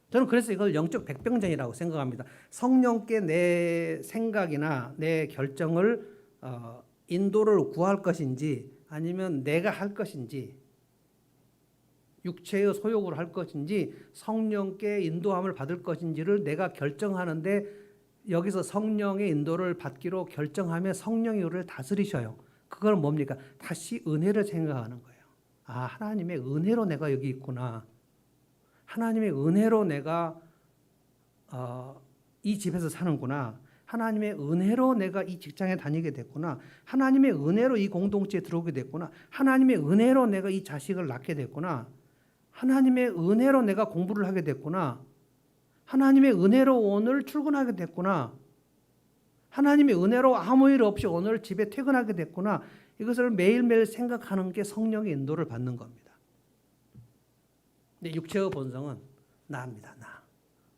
저는 그래서 이걸 영적 백병전이라고 생각합니다. 성령께 내 생각이나 내 결정을 인도를 구할 것인지 아니면 내가 할 것인지 육체의 소욕으로 할 것인지 성령께 인도함을 받을 것인지를 내가 결정하는데 여기서 성령의 인도를 받기로 결정하면 성령이 우리를 다스리셔요. 그걸 뭡니까? 다시 은혜를 생각하는 거예요. 하나님의 은혜로 내가 여기 있구나. 하나님의 은혜로 내가 이 집에서 사는구나. 하나님의 은혜로 내가 이 직장에 다니게 됐구나. 하나님의 은혜로 이 공동체에 들어오게 됐구나. 하나님의 은혜로 내가 이 자식을 낳게 됐구나. 하나님의 은혜로 내가 공부를 하게 됐구나. 하나님의 은혜로 오늘 출근하게 됐구나. 하나님의 은혜로 아무 일 없이 오늘 집에 퇴근하게 됐구나. 이것을 매일매일 생각하는 게 성령의 인도를 받는 겁니다. 근데 육체의 본성은 나입니다.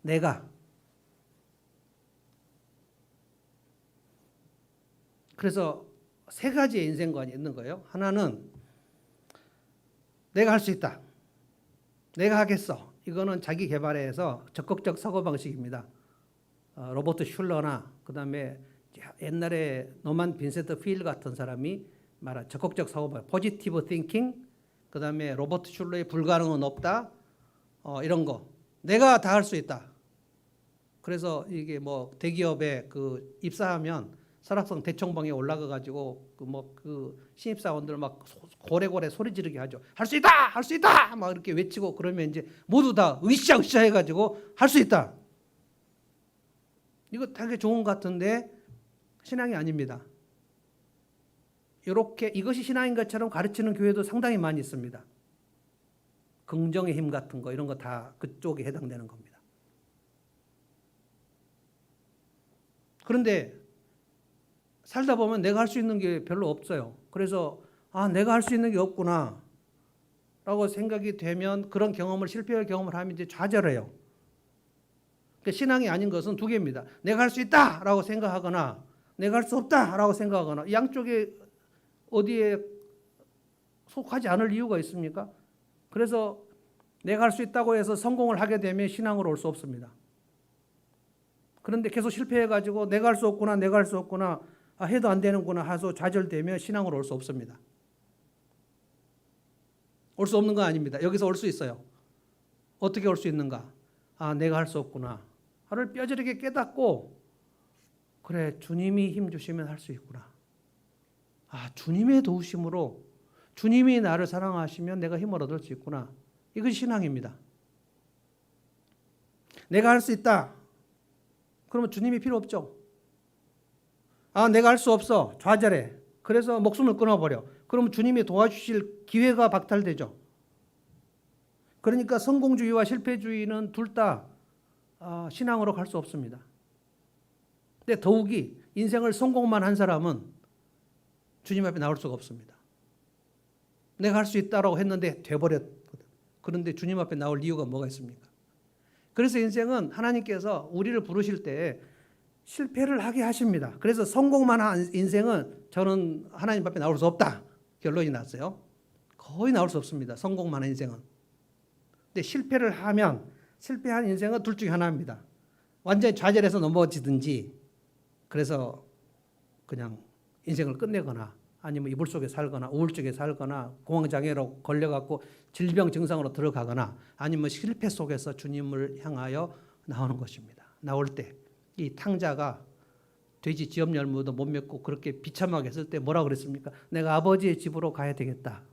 내가. 그래서 세 가지의 인생관이 있는 거예요. 하나는 내가 할 수 있다. 내가 하겠어. 이거는 자기 개발에서 적극적 사고방식입니다. 로버트 슐러나 그다음에 옛날에 노만 빈센트 필 같은 사람이 말한 적극적 사고방식, 포지티브 띵킹, 그 다음에 로버트 슐러의 불가능은 없다, 이런 거. 내가 다 할 수 있다. 그래서 이게 뭐 대기업에 그 입사하면 설악성 대청봉에 올라가 가지고 그 신입사원들 막 고래고래 소리 지르게 하죠. 할 수 있다, 할 수 있다, 막 이렇게 외치고 그러면 이제 모두 다 으쌰으쌰 해가지고 할 수 있다. 이거 되게 좋은 것 같은데 신앙이 아닙니다. 이렇게 이것이 신앙인 것처럼 가르치는 교회도 상당히 많이 있습니다. 긍정의 힘 같은 거 이런 거 다 그쪽에 해당되는 겁니다. 그런데 살다 보면 내가 할 수 있는 게 별로 없어요. 그래서 내가 할 수 있는 게 없구나 라고 생각이 되면 그런 경험을 실패의 경험을 하면 이제 좌절해요. 그러니까 신앙이 아닌 것은 두 개입니다. 내가 할 수 있다 라고 생각하거나 내가 할 수 없다 라고 생각하거나 이 양쪽에 어디에 속하지 않을 이유가 있습니까? 그래서 내가 할 수 있다고 해서 성공을 하게 되면 신앙으로 올 수 없습니다. 그런데 계속 실패해가지고 내가 할 수 없구나, 내가 할 수 없구나, 해도 안 되는구나 해서 좌절되면 신앙으로 올 수 없습니다. 올 수 없는 건 아닙니다. 여기서 올 수 있어요. 어떻게 올 수 있는가? 내가 할 수 없구나. 를 뼈저리게 깨닫고 그래, 주님이 힘 주시면 할 수 있구나. 주님의 도우심으로 주님이 나를 사랑하시면 내가 힘을 얻을 수 있구나. 이것이 신앙입니다. 내가 할 수 있다. 그러면 주님이 필요 없죠. 내가 할 수 없어. 좌절해. 그래서 목숨을 끊어버려. 그러면 주님이 도와주실 기회가 박탈되죠. 그러니까 성공주의와 실패주의는 둘 다 신앙으로 갈 수 없습니다. 근데 더욱이 인생을 성공만 한 사람은 주님 앞에 나올 수가 없습니다. 내가 할 수 있다라고 했는데 돼버렸거든. 그런데 주님 앞에 나올 이유가 뭐가 있습니까? 그래서 인생은 하나님께서 우리를 부르실 때 실패를 하게 하십니다. 그래서 성공만 한 인생은 저는 하나님 앞에 나올 수 없다. 결론이 났어요. 거의 나올 수 없습니다. 성공만 한 인생은. 근데 실패를 하면 실패한 인생은 둘 중에 하나입니다. 완전히 좌절해서 넘어지든지 그래서 그냥 인생을 끝내거나 아니면 이불 속에 살거나 우울증에 살거나 공황장애로 걸려갖고 질병 증상으로 들어가거나 아니면 실패 속에서 주님을 향하여 나오는 것입니다. 나올 때 이 탕자가 돼지 지업 열무도 못 맺고 그렇게 비참하게 했을 때 뭐라고 그랬습니까? 내가 아버지의 집으로 가야 되겠다.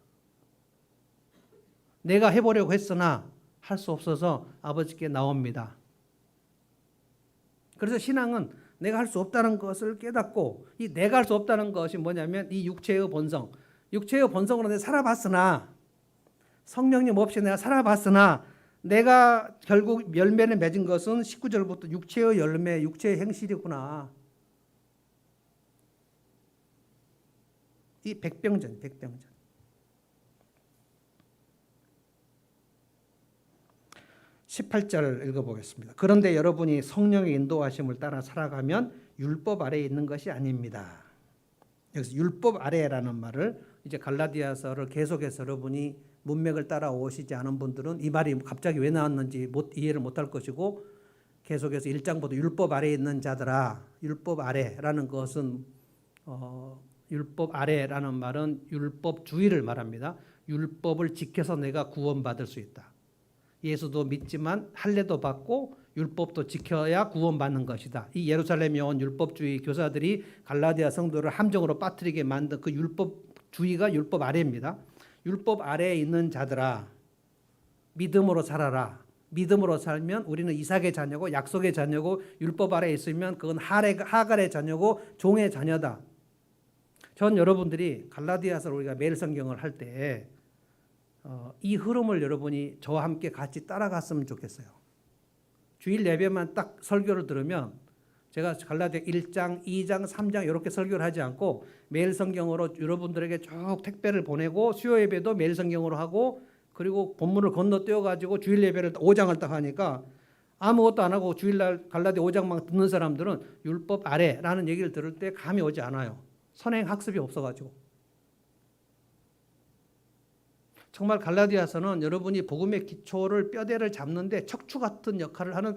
내가 해보려고 했으나 할 수 없어서 아버지께 나옵니다. 그래서 신앙은 내가 할 수 없다는 것을 깨닫고 이 내가 할 수 없다는 것이 뭐냐면 이 육체의 본성. 육체의 본성으로 내가 살아봤으나 성령님 없이 내가 살아봤으나 내가 결국 열매를 맺은 것은 19절부터 육체의 열매, 육체의 행실이구나. 이 백병전. 18절 읽어보겠습니다. 그런데 여러분이 성령의 인도하심을 따라 살아가면 율법 아래에 있는 것이 아닙니다. 여기서 율법 아래라는 말을 이제 갈라디아서를 계속해서 여러분이 문맥을 따라오시지 않은 분들은 이 말이 갑자기 왜 나왔는지 이해를 못할 것이고 계속해서 1장부터 율법 아래에 있는 자들아, 율법 아래라는 것은 율법 아래라는 말은 율법주의를 말합니다. 율법을 지켜서 내가 구원받을 수 있다. 예수도 믿지만 할례도 받고 율법도 지켜야 구원받는 것이다. 이 예루살렘에 온 율법주의 교사들이 갈라디아 성도를 함정으로 빠뜨리게 만든 그 율법주의가 율법 아래입니다. 율법 아래에 있는 자들아, 믿음으로 살아라. 믿음으로 살면 우리는 이삭의 자녀고 약속의 자녀고 율법 아래에 있으면 그건 하갈의 자녀고 종의 자녀다. 전 여러분들이 갈라디아서를 우리가 매일 성경을 할 때 이 흐름을 여러분이 저와 함께 같이 따라갔으면 좋겠어요. 주일 예배만 딱 설교를 들으면 제가 갈라디아 1장, 2장, 3장 이렇게 설교를 하지 않고 매일 성경으로 여러분들에게 쭉 택배를 보내고 수요 예배도 매일 성경으로 하고 그리고 본문을 건너뛰어 가지고 주일 예배를 5장을 딱 하니까 아무것도 안 하고 주일날 갈라디아 5장만 듣는 사람들은 율법 아래라는 얘기를 들을 때 감이 오지 않아요. 선행 학습이 없어가지고. 정말 갈라디아서는 여러분이 복음의 기초를 뼈대를 잡는데 척추 같은 역할을 하는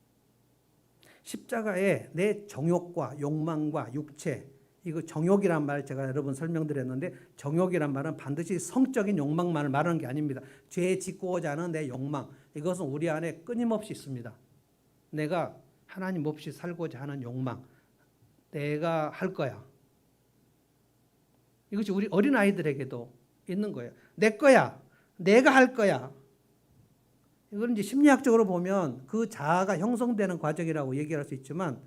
십자가에 내 정욕과 욕망과 육체, 이거 정욕이란 말 제가 여러분 설명드렸는데, 정욕이란 말은 반드시 성적인 욕망만을 말하는 게 아닙니다. 죄 짓고자 하는 내 욕망, 이것은 우리 안에 끊임없이 있습니다. 내가 하나님 없이 살고자 하는 욕망, 내가 할 거야. 이것이 우리 어린아이들에게도 있는 거예요. 내 거야. 내가 할 거야. 이건 이제 심리학적으로 보면 그 자아가 형성되는 과정이라고 얘기할 수 있지만,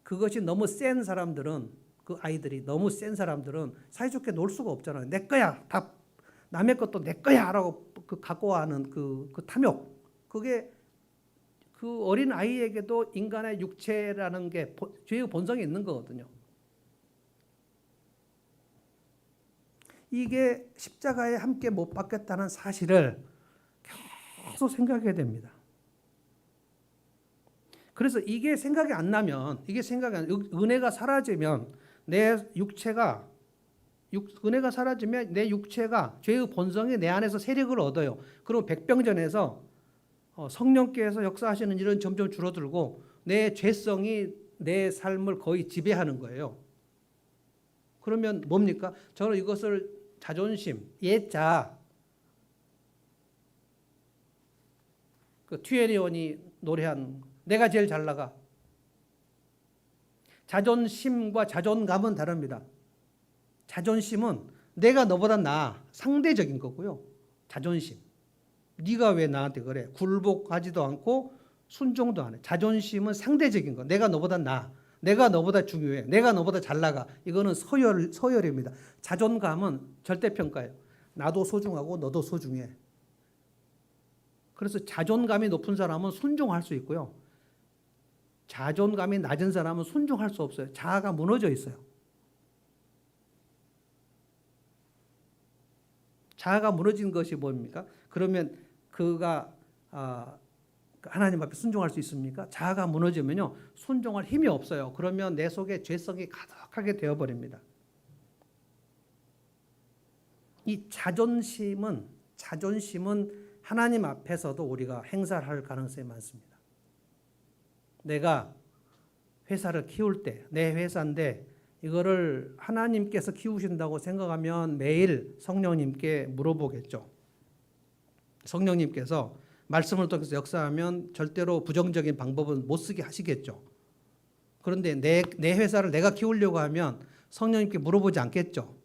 그것이 너무 센 사람들은, 그 아이들이 너무 센 사람들은 사이좋게 놀 수가 없잖아요. 내 거야. 다 남의 것도 내 거야 라고 갖고 하는 그 탐욕. 그게 그 어린 아이에게도 인간의 육체라는 게 죄의 본성이 있는 거거든요. 이게 십자가에 함께 못 박혔다는 사실을 계속 생각해야 됩니다. 그래서 이게 생각이 안 나면, 은혜가 사라지면 은혜가 사라지면 내 육체가 죄의 본성이 내 안에서 세력을 얻어요. 그럼 백병전에서 성령께서 역사하시는 일은 점점 줄어들고 내 죄성이 내 삶을 거의 지배하는 거예요. 그러면 뭡니까? 저는 이것을 자존심, 옛자, 그 튀에리온이 노래한 내가 제일 잘 나가. 자존심과 자존감은 다릅니다. 자존심은 내가 너보다 나아, 상대적인 거고요. 자존심. 네가 왜 나한테 그래? 굴복하지도 않고 순종도 안 해. 자존심은 상대적인 거. 내가 너보다 나아. 내가 너보다 중요해. 내가 너보다 잘 나가. 이거는 서열입니다. 자존감은 절대평가예요. 나도 소중하고 너도 소중해. 그래서 자존감이 높은 사람은 순종할 수 있고요. 자존감이 낮은 사람은 순종할 수 없어요. 자아가 무너져 있어요. 자아가 무너진 것이 뭡니까? 그러면 그가 하나님 앞에 순종할 수 있습니까? 자아가 무너지면요, 순종할 힘이 없어요. 그러면 내 속에 죄성이 가득하게 되어버립니다. 이 자존심은 하나님 앞에서도 우리가 행사할 가능성이 많습니다. 내가 회사를 키울 때, 내 회사인데 이거를 하나님께서 키우신다고 생각하면 매일 성령님께 물어보겠죠. 성령님께서 말씀을 통해서 역사하면 절대로 부정적인 방법은 못 쓰게 하시겠죠. 그런데 내 회사를 내가 키우려고 하면 성령님께 물어보지 않겠죠.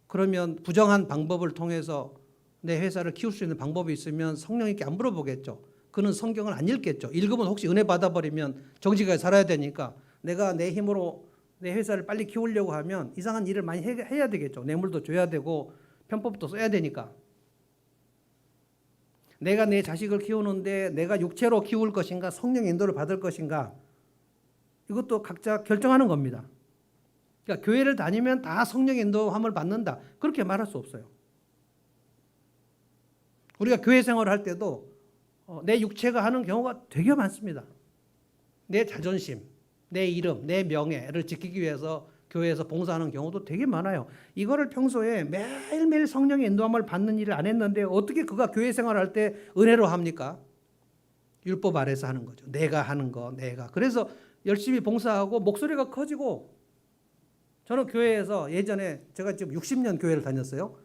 그러면 부정한 방법을 통해서 내 회사를 키울 수 있는 방법이 있으면 성령님께 안 물어보겠죠. 그는 성경을 안 읽겠죠. 읽으면 혹시 은혜 받아버리면 정직하게 살아야 되니까 내가 내 힘으로 내 회사를 빨리 키우려고 하면 이상한 일을 많이 해야 되겠죠. 뇌물도 줘야 되고 편법도 써야 되니까. 내가 내 자식을 키우는데 내가 육체로 키울 것인가 성령의 인도를 받을 것인가, 이것도 각자 결정하는 겁니다. 그러니까 교회를 다니면 다 성령의 인도함을 받는다, 그렇게 말할 수 없어요. 우리가 교회 생활을 할 때도 내 육체가 하는 경우가 되게 많습니다. 내 자존심, 내 이름, 내 명예를 지키기 위해서 교회에서 봉사하는 경우도 되게 많아요. 이거를 평소에 매일매일 성령의 인도함을 받는 일을 안 했는데 어떻게 그가 교회 생활할 때 은혜로 합니까? 율법 아래서 하는 거죠. 내가 하는 거, 내가. 그래서 열심히 봉사하고 목소리가 커지고, 저는 교회에서 예전에 제가 지금 60년 교회를 다녔어요.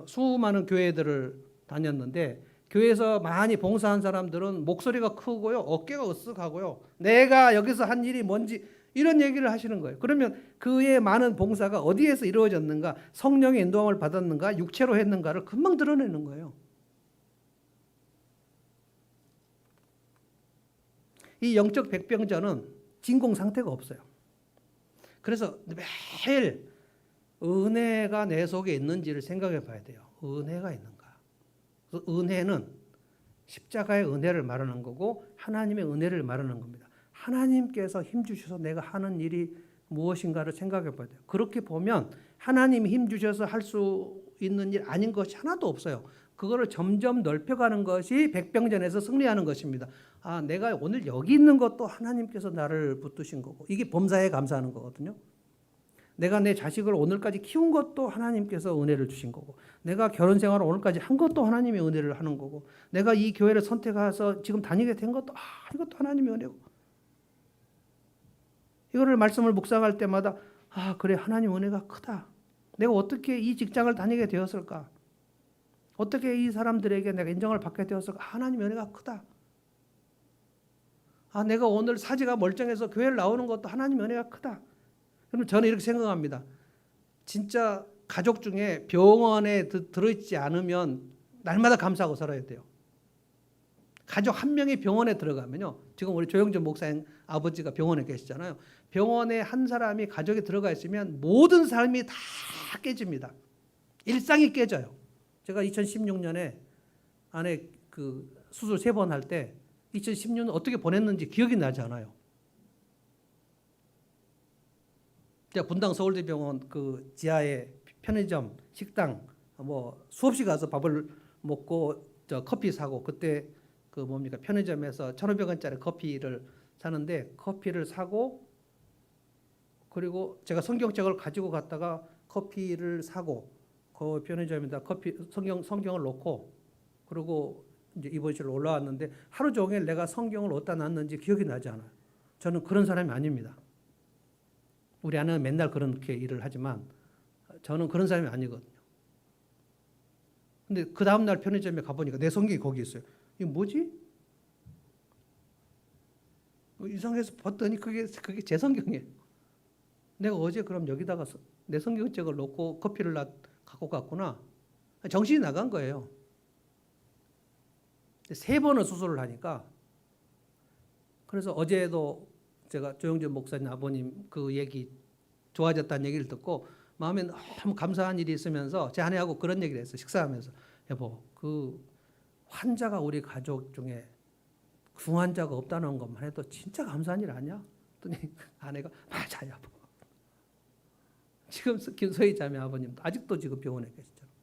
수많은 교회들을 다녔는데 교회에서 많이 봉사한 사람들은 목소리가 크고요, 어깨가 으쓱하고요, 내가 여기서 한 일이 뭔지 이런 얘기를 하시는 거예요. 그러면 그의 많은 봉사가 어디에서 이루어졌는가, 성령의 인도함을 받았는가, 육체로 했는가를 금방 드러내는 거예요. 이 영적 백병전은 진공 상태가 없어요. 그래서 매일 은혜가 내 속에 있는지를 생각해 봐야 돼요. 은혜가 있는가. 그래서 은혜는 십자가의 은혜를 말하는 거고 하나님의 은혜를 말하는 겁니다. 하나님께서 힘 주셔서 내가 하는 일이 무엇인가를 생각해 봐야 돼요. 그렇게 보면 하나님이 힘 주셔서 할 수 있는 일 아닌 것이 하나도 없어요. 그거를 점점 넓혀가는 것이 백병전에서 승리하는 것입니다. 아, 내가 오늘 여기 있는 것도 하나님께서 나를 붙드신 거고, 이게 범사에 감사하는 거거든요. 내가 내 자식을 오늘까지 키운 것도 하나님께서 은혜를 주신 거고, 내가 결혼 생활을 오늘까지 한 것도 하나님의 은혜를 하는 거고, 내가 이 교회를 선택해서 지금 다니게 된 것도 이것도 하나님의 은혜고. 이거를 말씀을 묵상할 때마다 아, 그래, 하나님 은혜가 크다. 내가 어떻게 이 직장을 다니게 되었을까? 어떻게 이 사람들에게 내가 인정을 받게 되었을까? 하나님 은혜가 크다. 아, 내가 오늘 사지가 멀쩡해서 교회를 나오는 것도 하나님 은혜가 크다. 그럼 저는 이렇게 생각합니다. 진짜 가족 중에 병원에 들어있지 않으면 날마다 감사하고 살아야 돼요. 가족 한 명이 병원에 들어가면요. 지금 우리 조영준 목사님 아버지가 병원에 계시잖아요. 병원에 한 사람이 가족이 들어가 있으면 모든 삶이 다 깨집니다. 일상이 깨져요. 제가 2016년에 아내 그 수술 3번 할 때 2016년 어떻게 보냈는지 기억이 나지 않아요. 제가 분당 서울대병원 그 지하에 편의점, 식당 뭐 수없이 가서 밥을 먹고 저 커피 사고 그때 그 뭡니까 편의점에서 1,500원짜리 커피를 사는데 커피를 사고 그리고 제가 성경책을 가지고 갔다가 커피를 사고 그 편의점에다 커피 성경을 놓고 그리고 이제 이번실로 올라왔는데 하루 종일 내가 성경을 어디다 놨는지 기억이 나지 않아요. 저는 그런 사람이 아닙니다. 우리 아내는 맨날 그렇게 일을 하지만 저는 그런 사람이 아니거든요. 근데 그 다음날 편의점에 가보니까 내 성경이 거기 있어요. 이게 뭐지? 이상해서 봤더니 그게 제 성경이에요. 내가 어제 그럼 여기다가 내 성경책을 놓고 커피를 갖고 갔구나. 정신이 나간 거예요. 3번을 수술을 하니까 그래서 어제도 제가 조영준 목사님 아버님 그 얘기 좋아졌다는 얘기를 듣고 마음에 너무 감사한 일이 있으면서 제 아내하고 그런 얘기를 했어요. 식사하면서 여보 그 환자가 우리 가족 중에 중환자가 없다는 것만 해도 진짜 감사한 일 아니야? 그랬더니 아내가 맞아 여보. 지금 김소희 자매 아버님도 아직도 지금 병원에 계시잖아요.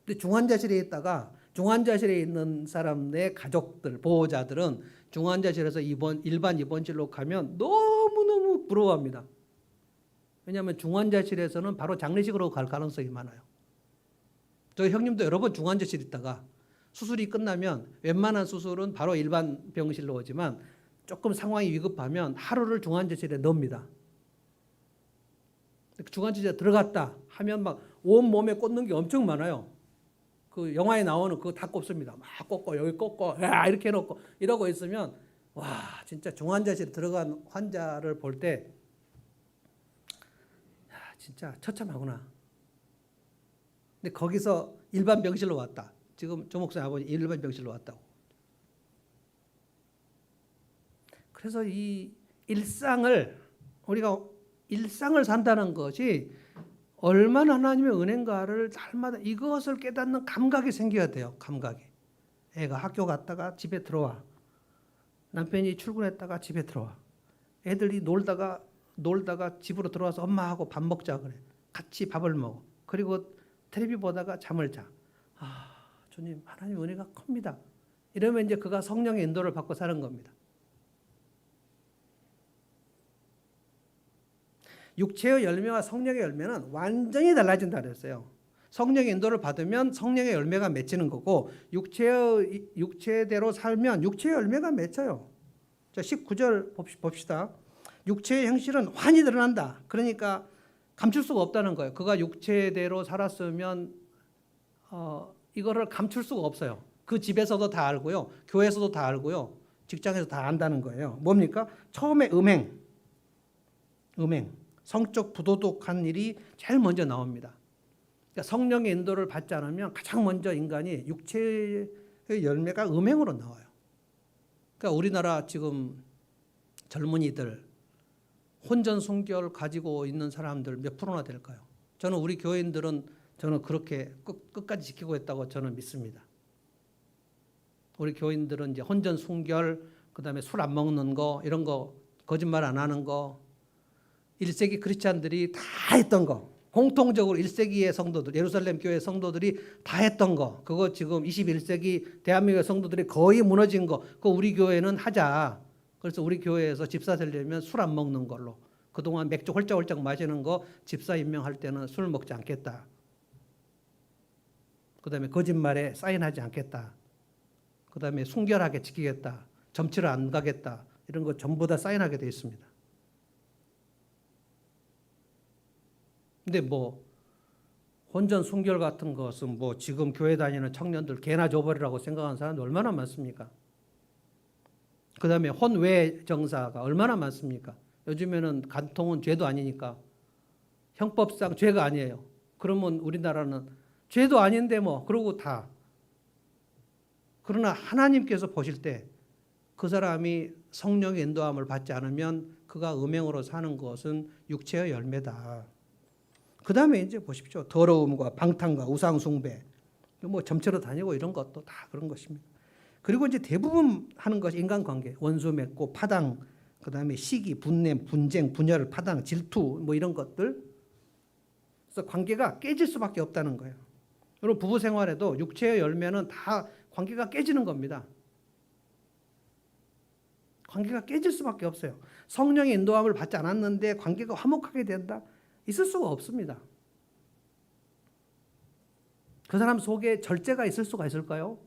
근데 중환자실에 있다가 중환자실에 있는 사람의 가족들, 보호자들은 중환자실에서 일반 입원실로 가면 너무너무 부러워합니다. 왜냐하면 중환자실에서는 바로 장례식으로 갈 가능성이 많아요. 저희 형님도 여러 번 중환자실에 있다가 수술이 끝나면 웬만한 수술은 바로 일반 병실로 오지만 조금 상황이 위급하면 하루를 중환자실에 넣습니다. 중환자실에 들어갔다 하면 막 온몸에 꽂는 게 엄청 많아요. 그 영화에 나오는 그거 다 꼽습니다. 막 꽂고 여기 꽂고 이렇게 해놓고 이러고 있으면 와 진짜 중환자실에 들어간 환자를 볼 때 진짜 처참하구나. 근데 거기서 일반 병실로 왔다. 지금 조 목사님 아버지 일반 병실로 왔다고. 그래서 이 우리가 일상을 산다는 것이 얼마나 하나님의 은혜인가를 날마다 이것을 깨닫는 감각이 생겨야 돼요. 감각이. 애가 학교 갔다가 집에 들어와. 남편이 출근했다가 집에 들어와. 애들이 놀다가 집으로 들어와서 엄마하고 밥 먹자 그래. 같이 밥을 먹어. 그리고 텔레비 보다가 잠을 자. 아, 주님 하나님 은혜가 큽니다. 이러면 이제 그가 성령의 인도를 받고 사는 겁니다. 육체의 열매와 성령의 열매는 완전히 달라진다 그랬어요. 성령의 인도를 받으면 성령의 열매가 맺히는 거고 육체대로 살면 육체의 열매가 맺혀요. 자, 19절 봅시다. 육체의 행실은 환히 드러난다. 그러니까 감출 수가 없다는 거예요. 그가 육체대로 살았으면 이거를 감출 수가 없어요. 그 집에서도 다 알고요. 교회에서도 다 알고요. 직장에서 다 안다는 거예요. 뭡니까? 처음에 음행. 성적 부도덕한 일이 제일 먼저 나옵니다. 그러니까 성령의 인도를 받지 않으면 가장 먼저 인간이 육체의 열매가 음행으로 나와요. 그러니까 우리나라 지금 젊은이들 혼전 순결 가지고 있는 사람들 몇 프로나 될까요? 저는 우리 교인들은 저는 그렇게 끝까지 지키고 있다고 저는 믿습니다. 우리 교인들은 이제 혼전 순결, 그다음에 술 안 먹는 거 이런 거 거짓말 안 하는 거 1세기 크리스찬들이 다 했던 거 공통적으로 1세기의 성도들 예루살렘 교회 성도들이 다 했던 거 그거 지금 21세기 대한민국의 성도들이 거의 무너진 거 그거 우리 교회는 하자. 그래서 우리 교회에서 집사 되려면 술 안 먹는 걸로 그동안 맥주 홀짝홀짝 마시는 거 집사 임명할 때는 술 먹지 않겠다. 그다음에 거짓말에 사인하지 않겠다. 그다음에 순결하게 지키겠다. 점치러 안 가겠다. 이런 거 전부 다 사인하게 돼 있습니다. 근데 뭐 혼전 순결 같은 것은 뭐 지금 교회 다니는 청년들 개나 줘버리라고 생각하는 사람들 얼마나 많습니까? 그 다음에 혼외 정사가 얼마나 많습니까? 요즘에는 간통은 죄도 아니니까 형법상 죄가 아니에요. 그러면 우리나라는 죄도 아닌데 뭐 그러고 다. 그러나 하나님께서 보실 때 그 사람이 성령의 인도함을 받지 않으면 그가 음행으로 사는 것은 육체의 열매다. 그 다음에 이제 보십시오. 더러움과 방탕과 우상숭배, 뭐 점체로 다니고 이런 것도 다 그런 것입니다. 그리고 이제 대부분 하는 것이 인간관계, 원수 맺고 파당, 그 다음에 시기, 분냄, 분쟁, 분열, 파당, 질투, 뭐 이런 것들. 그래서 관계가 깨질 수밖에 없다는 거예요. 여러분 부부 생활에도 육체의 열매는 다 관계가 깨지는 겁니다. 관계가 깨질 수밖에 없어요. 성령의 인도함을 받지 않았는데 관계가 화목하게 된다? 있을 수가 없습니다. 그 사람 속에 절제가 있을 수가 있을까요?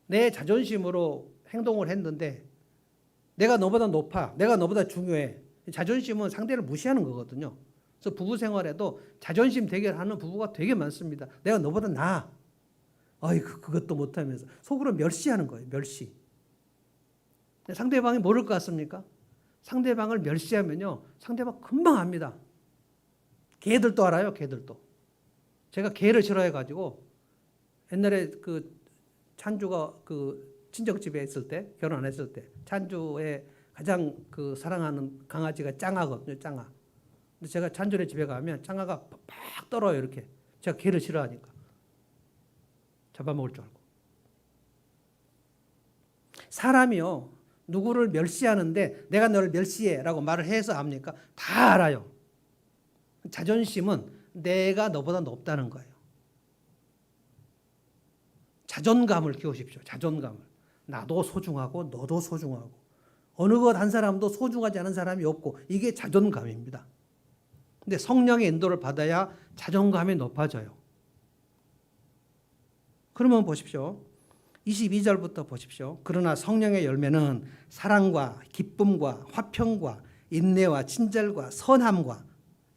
내 자존심으로 행동을 했는데 내가 너보다 높아, 내가 너보다 중요해. 자존심은 상대를 무시하는 거거든요. 그래서 부부 생활에도 자존심 대결하는 부부가 되게 많습니다. 내가 너보다 나아. 그것도 못하면서 속으로 멸시하는 거예요. 멸시. 상대방이 모를 것 같습니까? 상대방을 멸시하면요, 상대방 금방 압니다. 개들도 알아요, 개들도. 제가 개를 싫어해가지고 옛날에 그 찬주가 그 친정집에 있을 때, 결혼 안 했을 때, 찬주에 가장 그 사랑하는 강아지가 짱아거든요, 짱아. 근데 제가 찬주네 집에 가면 짱아가 팍 떨어요, 이렇게. 제가 개를 싫어하니까. 잡아먹을 줄 알고. 사람이요, 누구를 멸시하는데 내가 너를 멸시해 라고 말을 해서 압니까? 다 알아요. 자존심은 내가 너보다 높다는 거예요. 자존감을 키우십시오. 자존감을. 나도 소중하고 너도 소중하고 어느 것 한 사람도 소중하지 않은 사람이 없고 이게 자존감입니다. 근데 성령의 인도를 받아야 자존감이 높아져요. 그러면 보십시오. 22절부터 보십시오. 그러나 성령의 열매는 사랑과 기쁨과 화평과 인내와 친절과 선함과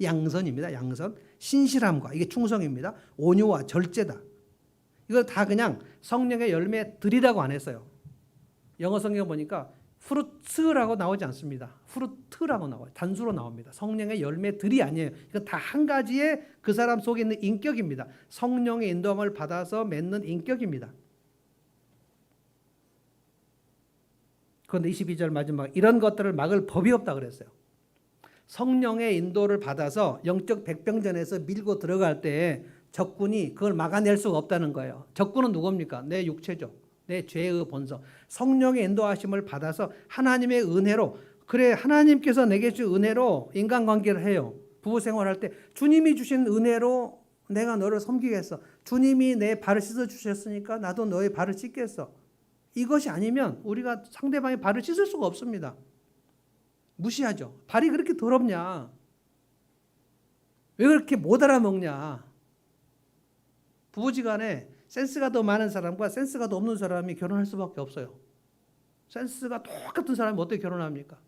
양선입니다. 양선. 신실함과 이게 충성입니다. 온유와 절제다. 이걸 다 그냥 성령의 열매들이라고 안 했어요. 영어 성경 보니까 프루트라고 나오지 않습니다. 프루트라고 나와요. 단수로 나옵니다. 성령의 열매들이 아니에요. 이건 다 한 가지의 그 사람 속에 있는 인격입니다. 성령의 인도함을 받아서 맺는 인격입니다. 그런데 22절 마지막 이런 것들을 막을 법이 없다 그랬어요. 성령의 인도를 받아서 영적 백병전에서 밀고 들어갈 때 적군이 그걸 막아낼 수가 없다는 거예요. 적군은 누굽니까? 내 육체죠. 내 죄의 본성. 성령의 인도하심을 받아서 하나님의 은혜로, 그래 하나님께서 내게 주신 은혜로 인간관계를 해요. 부부 생활할 때 주님이 주신 은혜로 내가 너를 섬기겠어. 주님이 내 발을 씻어 주셨으니까 나도 너의 발을 씻겠어. 이것이 아니면 우리가 상대방의 발을 씻을 수가 없습니다. 무시하죠. 발이 그렇게 더럽냐? 왜 그렇게 못 알아먹냐? 부부지간에 센스가 더 많은 사람과 센스가 더 없는 사람이 결혼할 수밖에 없어요. 센스가 똑같은 사람이 어떻게 결혼합니까?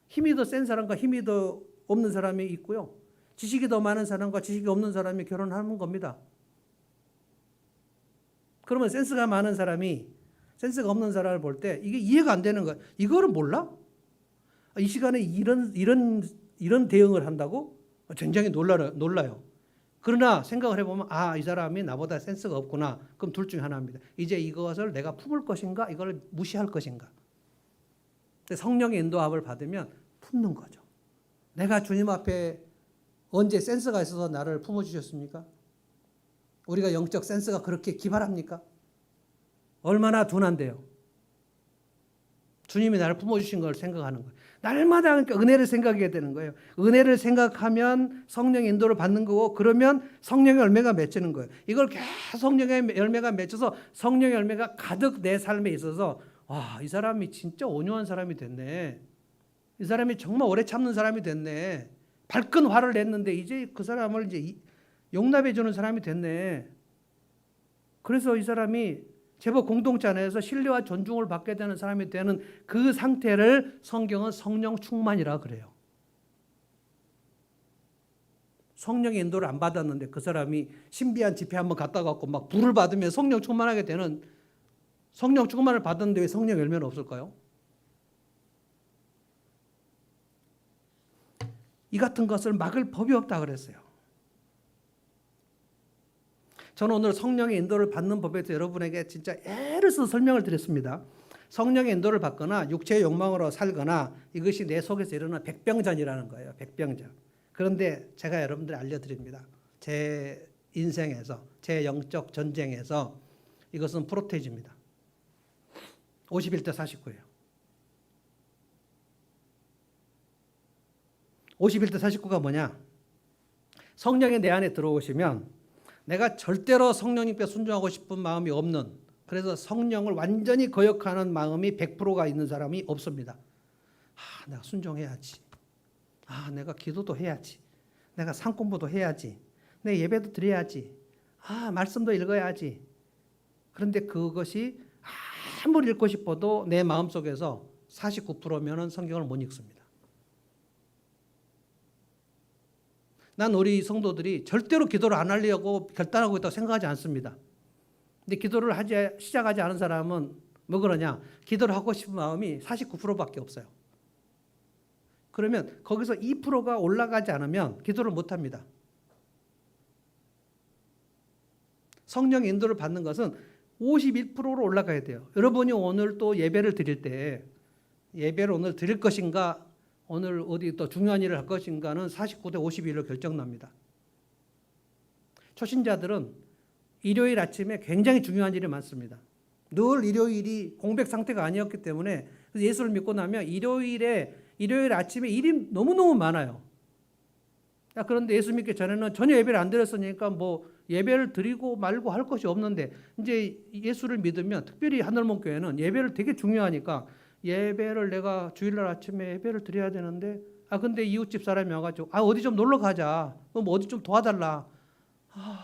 힘이 더 센 사람과 힘이 더 없는 사람이 있고요. 지식이 더 많은 사람과 지식이 없는 사람이 결혼하는 겁니다. 그러면 센스가 많은 사람이 센스가 없는 사람을 볼 때 이게 이해가 안 되는 거예요. 이거를 몰라? 이 시간에 이런 대응을 한다고? 굉장히 놀라요. 그러나 생각을 해보면 이 사람이 나보다 센스가 없구나. 그럼 둘 중에 하나입니다. 이제 이것을 내가 품을 것인가? 이걸 무시할 것인가? 성령의 인도함을 받으면 품는 거죠. 내가 주님 앞에 언제 센스가 있어서 나를 품어주셨습니까? 우리가 영적 센스가 그렇게 기발합니까? 얼마나 둔한데요. 주님이 나를 품어주신 걸 생각하는 거예요. 날마다 그러니까 은혜를 생각해야 되는 거예요. 은혜를 생각하면 성령의 인도를 받는 거고, 그러면 성령의 열매가 맺히는 거예요. 이걸 계속 성령의 열매가 맺혀서 성령의 열매가 가득 내 삶에 있어서 이 사람이 진짜 온유한 사람이 됐네. 이 사람이 정말 오래 참는 사람이 됐네. 발끈 화를 냈는데 이제 그 사람을 이제 용납해 주는 사람이 됐네. 그래서 이 사람이 제법 공동체 안에서 신뢰와 존중을 받게 되는 사람이 되는 그 상태를 성경은 성령 충만이라 그래요. 성령의 인도를 안 받았는데 그 사람이 신비한 집회 한번 갔다 갖고 막 불을 받으면 성령 충만하게 되는, 성령 충만을 받았는데 왜 성령 열매는 없을까요? 이 같은 것을 막을 법이 없다 그랬어요. 저는 오늘 성령의 인도를 받는 법에 대해서 여러분에게 진짜 애를 써서 설명을 드렸습니다. 성령의 인도를 받거나 육체의 욕망으로 살거나 이것이 내 속에서 일어나는 백병전이라는 거예요. 백병전. 그런데 제가 여러분들에 알려드립니다. 제 인생에서, 제 영적 전쟁에서 이것은 프로테이지입니다. 51대 49예요. 51대 49가 뭐냐? 성령이 내 안에 들어오시면 내가 절대로 성령님께 순종하고 싶은 마음이 없는, 그래서 성령을 완전히 거역하는 마음이 100%가 있는 사람이 없습니다. 내가 순종해야지. 내가 기도도 해야지. 내가 상공부도 해야지. 내 예배도 드려야지. 말씀도 읽어야지. 그런데 그것이 아무리 읽고 싶어도 내 마음속에서 49%면은 성경을 못 읽습니다. 난 우리 성도들이 절대로 기도를 안 하려고 결단하고 있다고 생각하지 않습니다. 근데 기도를 시작하지 않은 사람은 뭐 그러냐? 기도를 하고 싶은 마음이 49%밖에 없어요. 그러면 거기서 2%가 올라가지 않으면 기도를 못 합니다. 성령의 인도를 받는 것은 51%로 올라가야 돼요. 여러분이 오늘 또 예배를 드릴 때, 예배를 오늘 드릴 것인가, 오늘 어디 또 중요한 일을 할 것인가는 49대 51로 결정납니다. 초신자들은 일요일 아침에 굉장히 중요한 일이 많습니다. 늘 일요일이 공백 상태가 아니었기 때문에 예수를 믿고 나면 일요일 아침에 일이 너무너무 많아요. 그런데 예수 믿기 전에는 전혀 예배를 안 드렸으니까 뭐 예배를 드리고 말고 할 것이 없는데, 이제 예수를 믿으면 특별히 하늘문교회는 예배를 되게 중요하니까 예배를 내가 주일날 아침에 예배를 드려야 되는데, 근데 이웃집 사람이 와가지고 어디 좀 놀러 가자. 뭐 어디 좀 도와달라.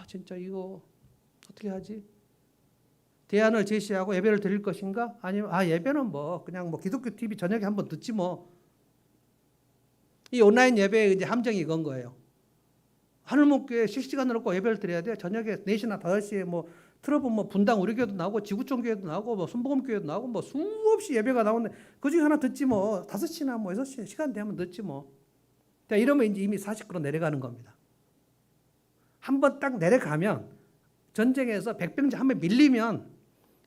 진짜 이거 어떻게 하지? 대안을 제시하고 예배를 드릴 것인가? 아니면 예배는 뭐 그냥 뭐 기독교 TV 저녁에 한번 듣지 뭐. 이 온라인 예배의 이제 함정이 이건 거예요. 하늘목교회 실시간으로 꼭 예배를 드려야 돼요. 저녁에 4시나 5시에 뭐 틀어보면 뭐 분당 우리 교회도 나오고 지구촌 교회도 나오고 뭐 순복음교회도 나오고 뭐 수없이 예배가 나오는데 그중에 하나 듣지 뭐. 5시나 뭐 6시 시간 되면 듣지 뭐. 이러면 이제 이미 40% 내려가는 겁니다. 한번 딱 내려가면 전쟁에서 백병자 한번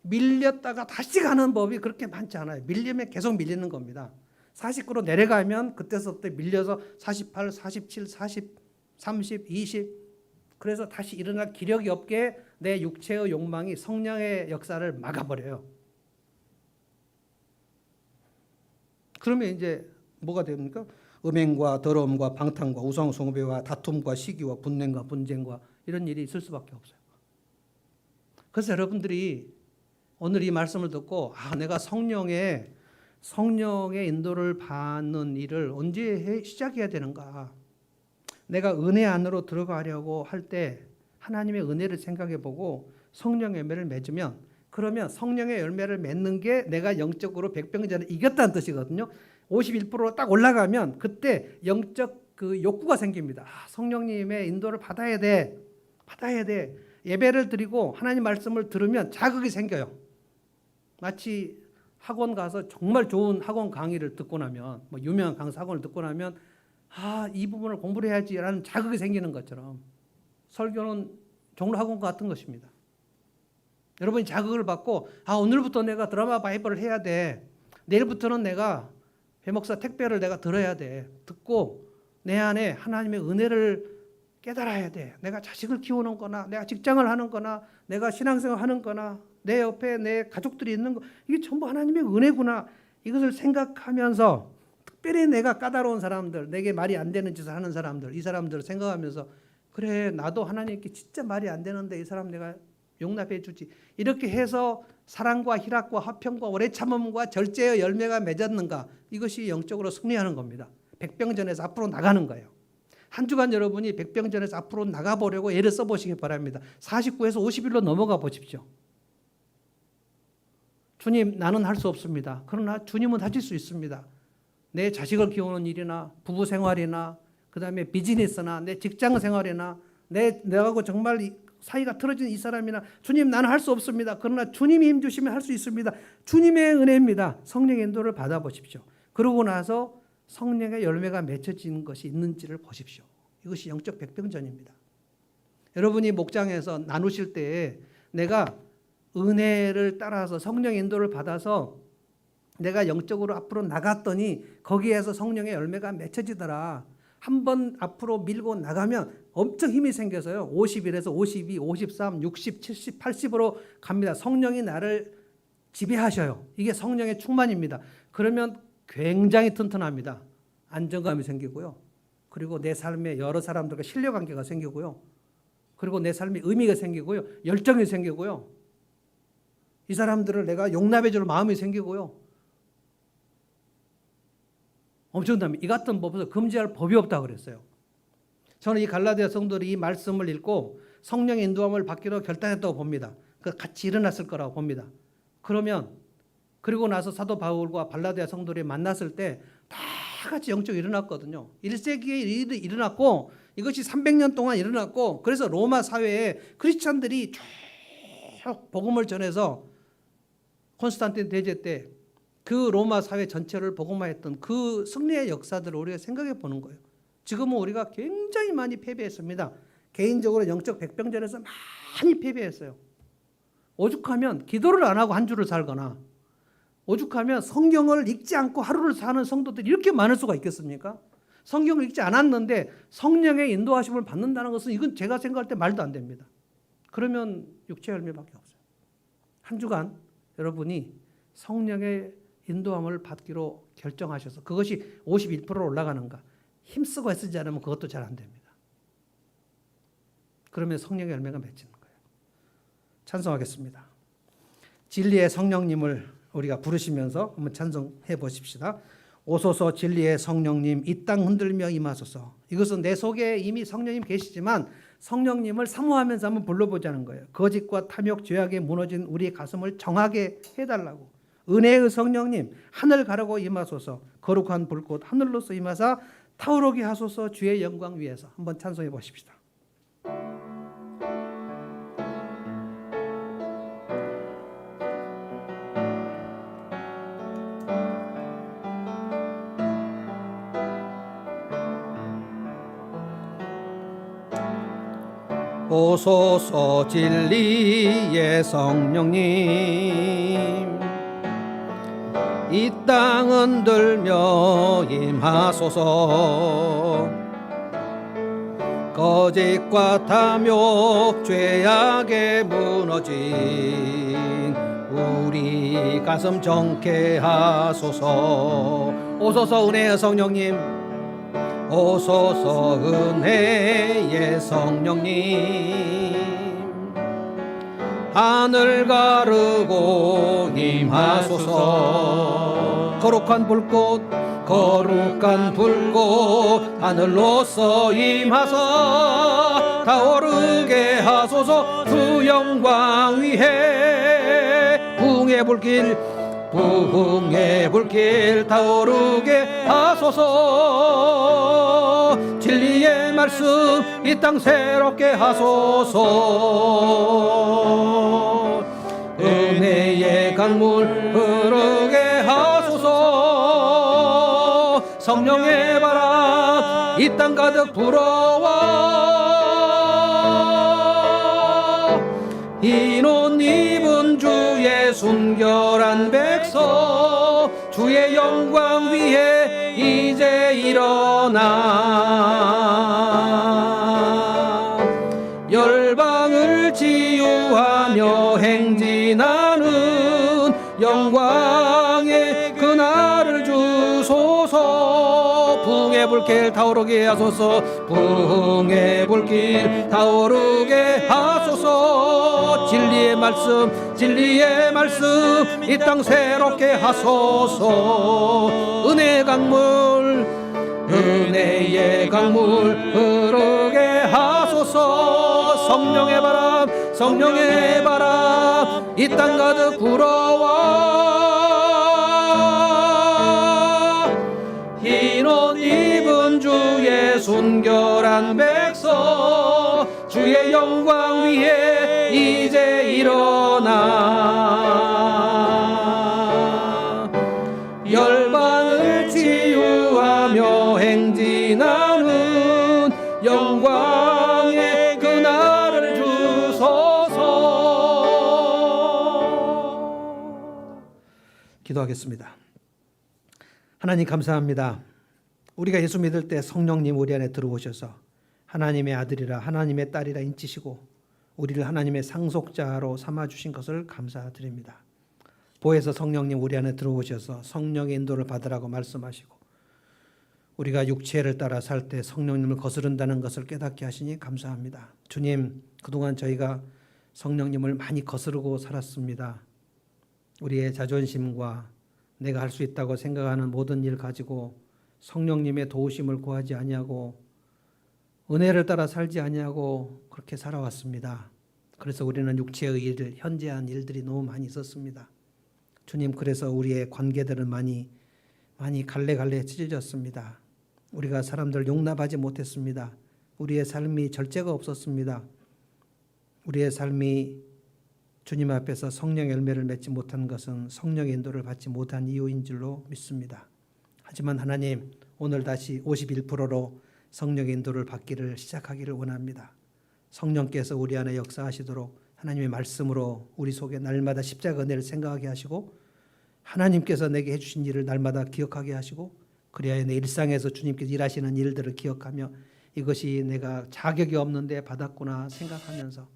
밀렸다가 다시 가는 법이 그렇게 많지 않아요. 밀리면 계속 밀리는 겁니다. 40% 내려가면 그때서부터 밀려서 48, 47, 40, 30, 20, 그래서 다시 일어날 기력이 없게 내 육체의 욕망이 성령의 역사를 막아버려요. 그러면 이제 뭐가 됩니까? 음행과 더러움과 방탕과 우상숭배와 다툼과 시기와 분냄과 분쟁과 이런 일이 있을 수밖에 없어요. 그래서 여러분들이 오늘 이 말씀을 듣고 내가 성령의 인도를 받는 일을 언제 시작해야 되는가? 내가 은혜 안으로 들어가려고 할 때 하나님의 은혜를 생각해 보고 성령의 열매를 맺으면, 그러면 성령의 열매를 맺는 게 내가 영적으로 백병전을 이겼다는 뜻이거든요. 51%로 딱 올라가면 그때 영적 그 욕구가 생깁니다. 성령님의 인도를 받아야 돼. 예배를 드리고 하나님 말씀을 들으면 자극이 생겨요. 마치 학원 가서 정말 좋은 학원 강의를 듣고 나면, 뭐 유명한 강사 학원을 듣고 나면 이 부분을 공부를 해야지라는 자극이 생기는 것처럼 설교는 종로 학원 같은 것입니다. 여러분이 자극을 받고 오늘부터 내가 드라마 바이블을 해야 돼. 내일부터는 내가 배목사 택배를 내가 들어야 돼. 듣고 내 안에 하나님의 은혜를 깨달아야 돼. 내가 자식을 키우는 거나 내가 직장을 하는 거나 내가 신앙생활 하는 거나 내 옆에 내 가족들이 있는 거, 이게 전부 하나님의 은혜구나. 이것을 생각하면서 특별히 내가 까다로운 사람들, 내게 말이 안 되는 짓을 하는 사람들, 이 사람들을 생각하면서 그래, 나도 하나님께 진짜 말이 안 되는데 이 사람 내가 용납해 주지. 이렇게 해서 사랑과 희락과 화평과 오래 참음과 절제의 열매가 맺었는가? 이것이 영적으로 승리하는 겁니다. 백병전에서 앞으로 나가는 거예요. 한 주간 여러분이 백병전에서 앞으로 나가보려고 애를 써보시기 바랍니다. 49에서 50일로 넘어가 보십시오. 주님, 나는 할 수 없습니다. 그러나 주님은 하실 수 있습니다. 내 자식을 키우는 일이나 부부 생활이나 그다음에 비즈니스나 내 직장 생활이나 내하고 정말 사이가 틀어진 이 사람이나 주님, 나는 할 수 없습니다. 그러나 주님이 힘 주시면 할 수 있습니다. 주님의 은혜입니다. 성령의 인도를 받아보십시오. 그러고 나서 성령의 열매가 맺혀지는 것이 있는지를 보십시오. 이것이 영적 백병전입니다. 여러분이 목장에서 나누실 때에 내가 은혜를 따라서 성령의 인도를 받아서 내가 영적으로 앞으로 나갔더니 거기에서 성령의 열매가 맺혀지더라. 한번 앞으로 밀고 나가면 엄청 힘이 생겨서요. 51에서 52, 53, 60, 70, 80으로 갑니다. 성령이 나를 지배하셔요. 이게 성령의 충만입니다. 그러면 굉장히 튼튼합니다. 안정감이 생기고요. 그리고 내 삶에 여러 사람들과 신뢰관계가 생기고요. 그리고 내 삶에 의미가 생기고요. 열정이 생기고요. 이 사람들을 내가 용납해 줄 마음이 생기고요. 엄청납니다. 이 같은 법에서 금지할 법이 없다고 그랬어요. 저는 이 갈라디아 성도들이 이 말씀을 읽고 성령의 인도함을 받기로 결단했다고 봅니다. 같이 일어났을 거라고 봅니다. 그리고 나서 사도 바울과 갈라디아 성도들이 만났을 때 다 같이 영적으로 일어났거든요. 1세기에 일어났고 이것이 300년 동안 일어났고 그래서 로마 사회에 크리스찬들이 쭉 복음을 전해서 콘스탄틴 대제 때 그 로마 사회 전체를 복음화했던 그 승리의 역사들을 우리가 생각해 보는 거예요. 지금은 우리가 굉장히 많이 패배했습니다. 개인적으로 영적 백병전에서 많이 패배했어요. 오죽하면 기도를 안 하고 한 주를 살거나 오죽하면 성경을 읽지 않고 하루를 사는 성도들이 이렇게 많을 수가 있겠습니까? 성경을 읽지 않았는데 성령의 인도하심을 받는다는 것은 이건 제가 생각할 때 말도 안 됩니다. 그러면 육체 열매밖에 없어요. 한 주간 여러분이 성령의 인도함을 받기로 결정하셔서 그것이 51%로 올라가는가 힘쓰고 애쓰지 않으면 그것도 잘 안 됩니다. 그러면 성령의 열매가 맺히는 거예요. 찬송하겠습니다. 진리의 성령님을 우리가 부르시면서 한번 찬송해 보십시다. 오소서 진리의 성령님 이 땅 흔들며 임하소서. 이것은 내 속에 이미 성령님 계시지만 성령님을 사모하면서 한번 불러보자는 거예요. 거짓과 탐욕, 죄악에 무너진 우리의 가슴을 정하게 해달라고. 은혜의 성령님 하늘 가르고 임하소서. 거룩한 불꽃 하늘로서 임하사 타오르게 하소서. 주의 영광 위에서 한번 찬송해 보십시다. 오소서 진리의 성령님 이 땅 흔들며 임하소서. 거짓과 탐욕 죄악에 무너진 우리 가슴 정케 하소서. 오소서 은혜의 성령님 오소서 은혜의 성령님 하늘 가르고 임하소서. 거룩한 불꽃 하늘로서 임하사 타오르게 하소서. 주 영광 위에 부흥의 불길 타오르게 하소서. 진리의 말씀 이 땅 새롭게 하소서. 은혜의 강물 흐르게 하소서. 성령의 바람 이 땅 가득 불어와 흰 옷 입은 주의 순결한 백성 주의 영광 위에 이제 일어나 열방을 치유하며 행진하는 영광의 그날을 주소서. 부흥의 불길 타오르게 하소서. 부흥의 불길 타오르게 하소서. 진리의 말씀 이 땅 새롭게 하소서. 은혜의 강물 흐르게 하소서. 성령의 바람, 성령의 바람, 이 땅 가득 불어와. 흰 옷 입은 주의 순결한 백성, 주의 영광 위에 이제 일어나. 열방을 치유하며 행진하는 영광의 그날을 주소서. 기도하겠습니다. 하나님 감사합니다. 우리가 예수 믿을 때 성령님 우리 안에 들어오셔서 하나님의 아들이라 하나님의 딸이라 인치시고 우리를 하나님의 상속자로 삼아주신 것을 감사드립니다. 보혜사 성령님 우리 안에 들어오셔서 성령의 인도를 받으라고 말씀하시고 우리가 육체를 따라 살 때 성령님을 거스른다는 것을 깨닫게 하시니 감사합니다. 주님, 그동안 저희가 성령님을 많이 거스르고 살았습니다. 우리의 자존심과 내가 할 수 있다고 생각하는 모든 일 가지고 성령님의 도우심을 구하지 아니하고 은혜를 따라 살지 아니하고 그렇게 살아왔습니다. 그래서 우리는 육체의 일, 현재한 일들이 너무 많이 있었습니다. 주님, 그래서 우리의 관계들은 많이 갈래갈래 찢어졌습니다. 우리가 사람들 용납하지 못했습니다. 우리의 삶이 절제가 없었습니다. 우리의 삶이 주님 앞에서 성령의 열매를 맺지 못한 것은 성령의 인도를 받지 못한 이유인 줄로 믿습니다. 하지만 하나님, 오늘 다시 51%로 성령의 인도를 받기를 시작하기를 원합니다. 성령께서 우리 안에 역사하시도록 하나님의 말씀으로 우리 속에 날마다 십자가 은혜를 생각하게 하시고 하나님께서 내게 해주신 일을 날마다 기억하게 하시고 그래야 내 일상에서 주님께서 일하시는 일들을 기억하며 이것이 내가 자격이 없는데 받았구나 생각하면서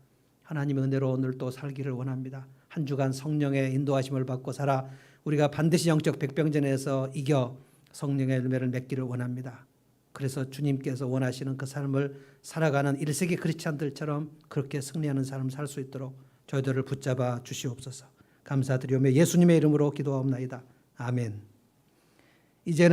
하나님의 은혜로 오늘 또 살기를 원합니다. 한 주간 성령의 인도하심을 받고 살아 우리가 반드시 영적 백병전에서 이겨 성령의 열매를 맺기를 원합니다. 그래서 주님께서 원하시는 그 삶을 살아가는 1세기 크리스찬들처럼 그렇게 승리하는 삶을 살 수 있도록 저희들을 붙잡아 주시옵소서. 감사드리오며 예수님의 이름으로 기도하옵나이다. 아멘. 이제는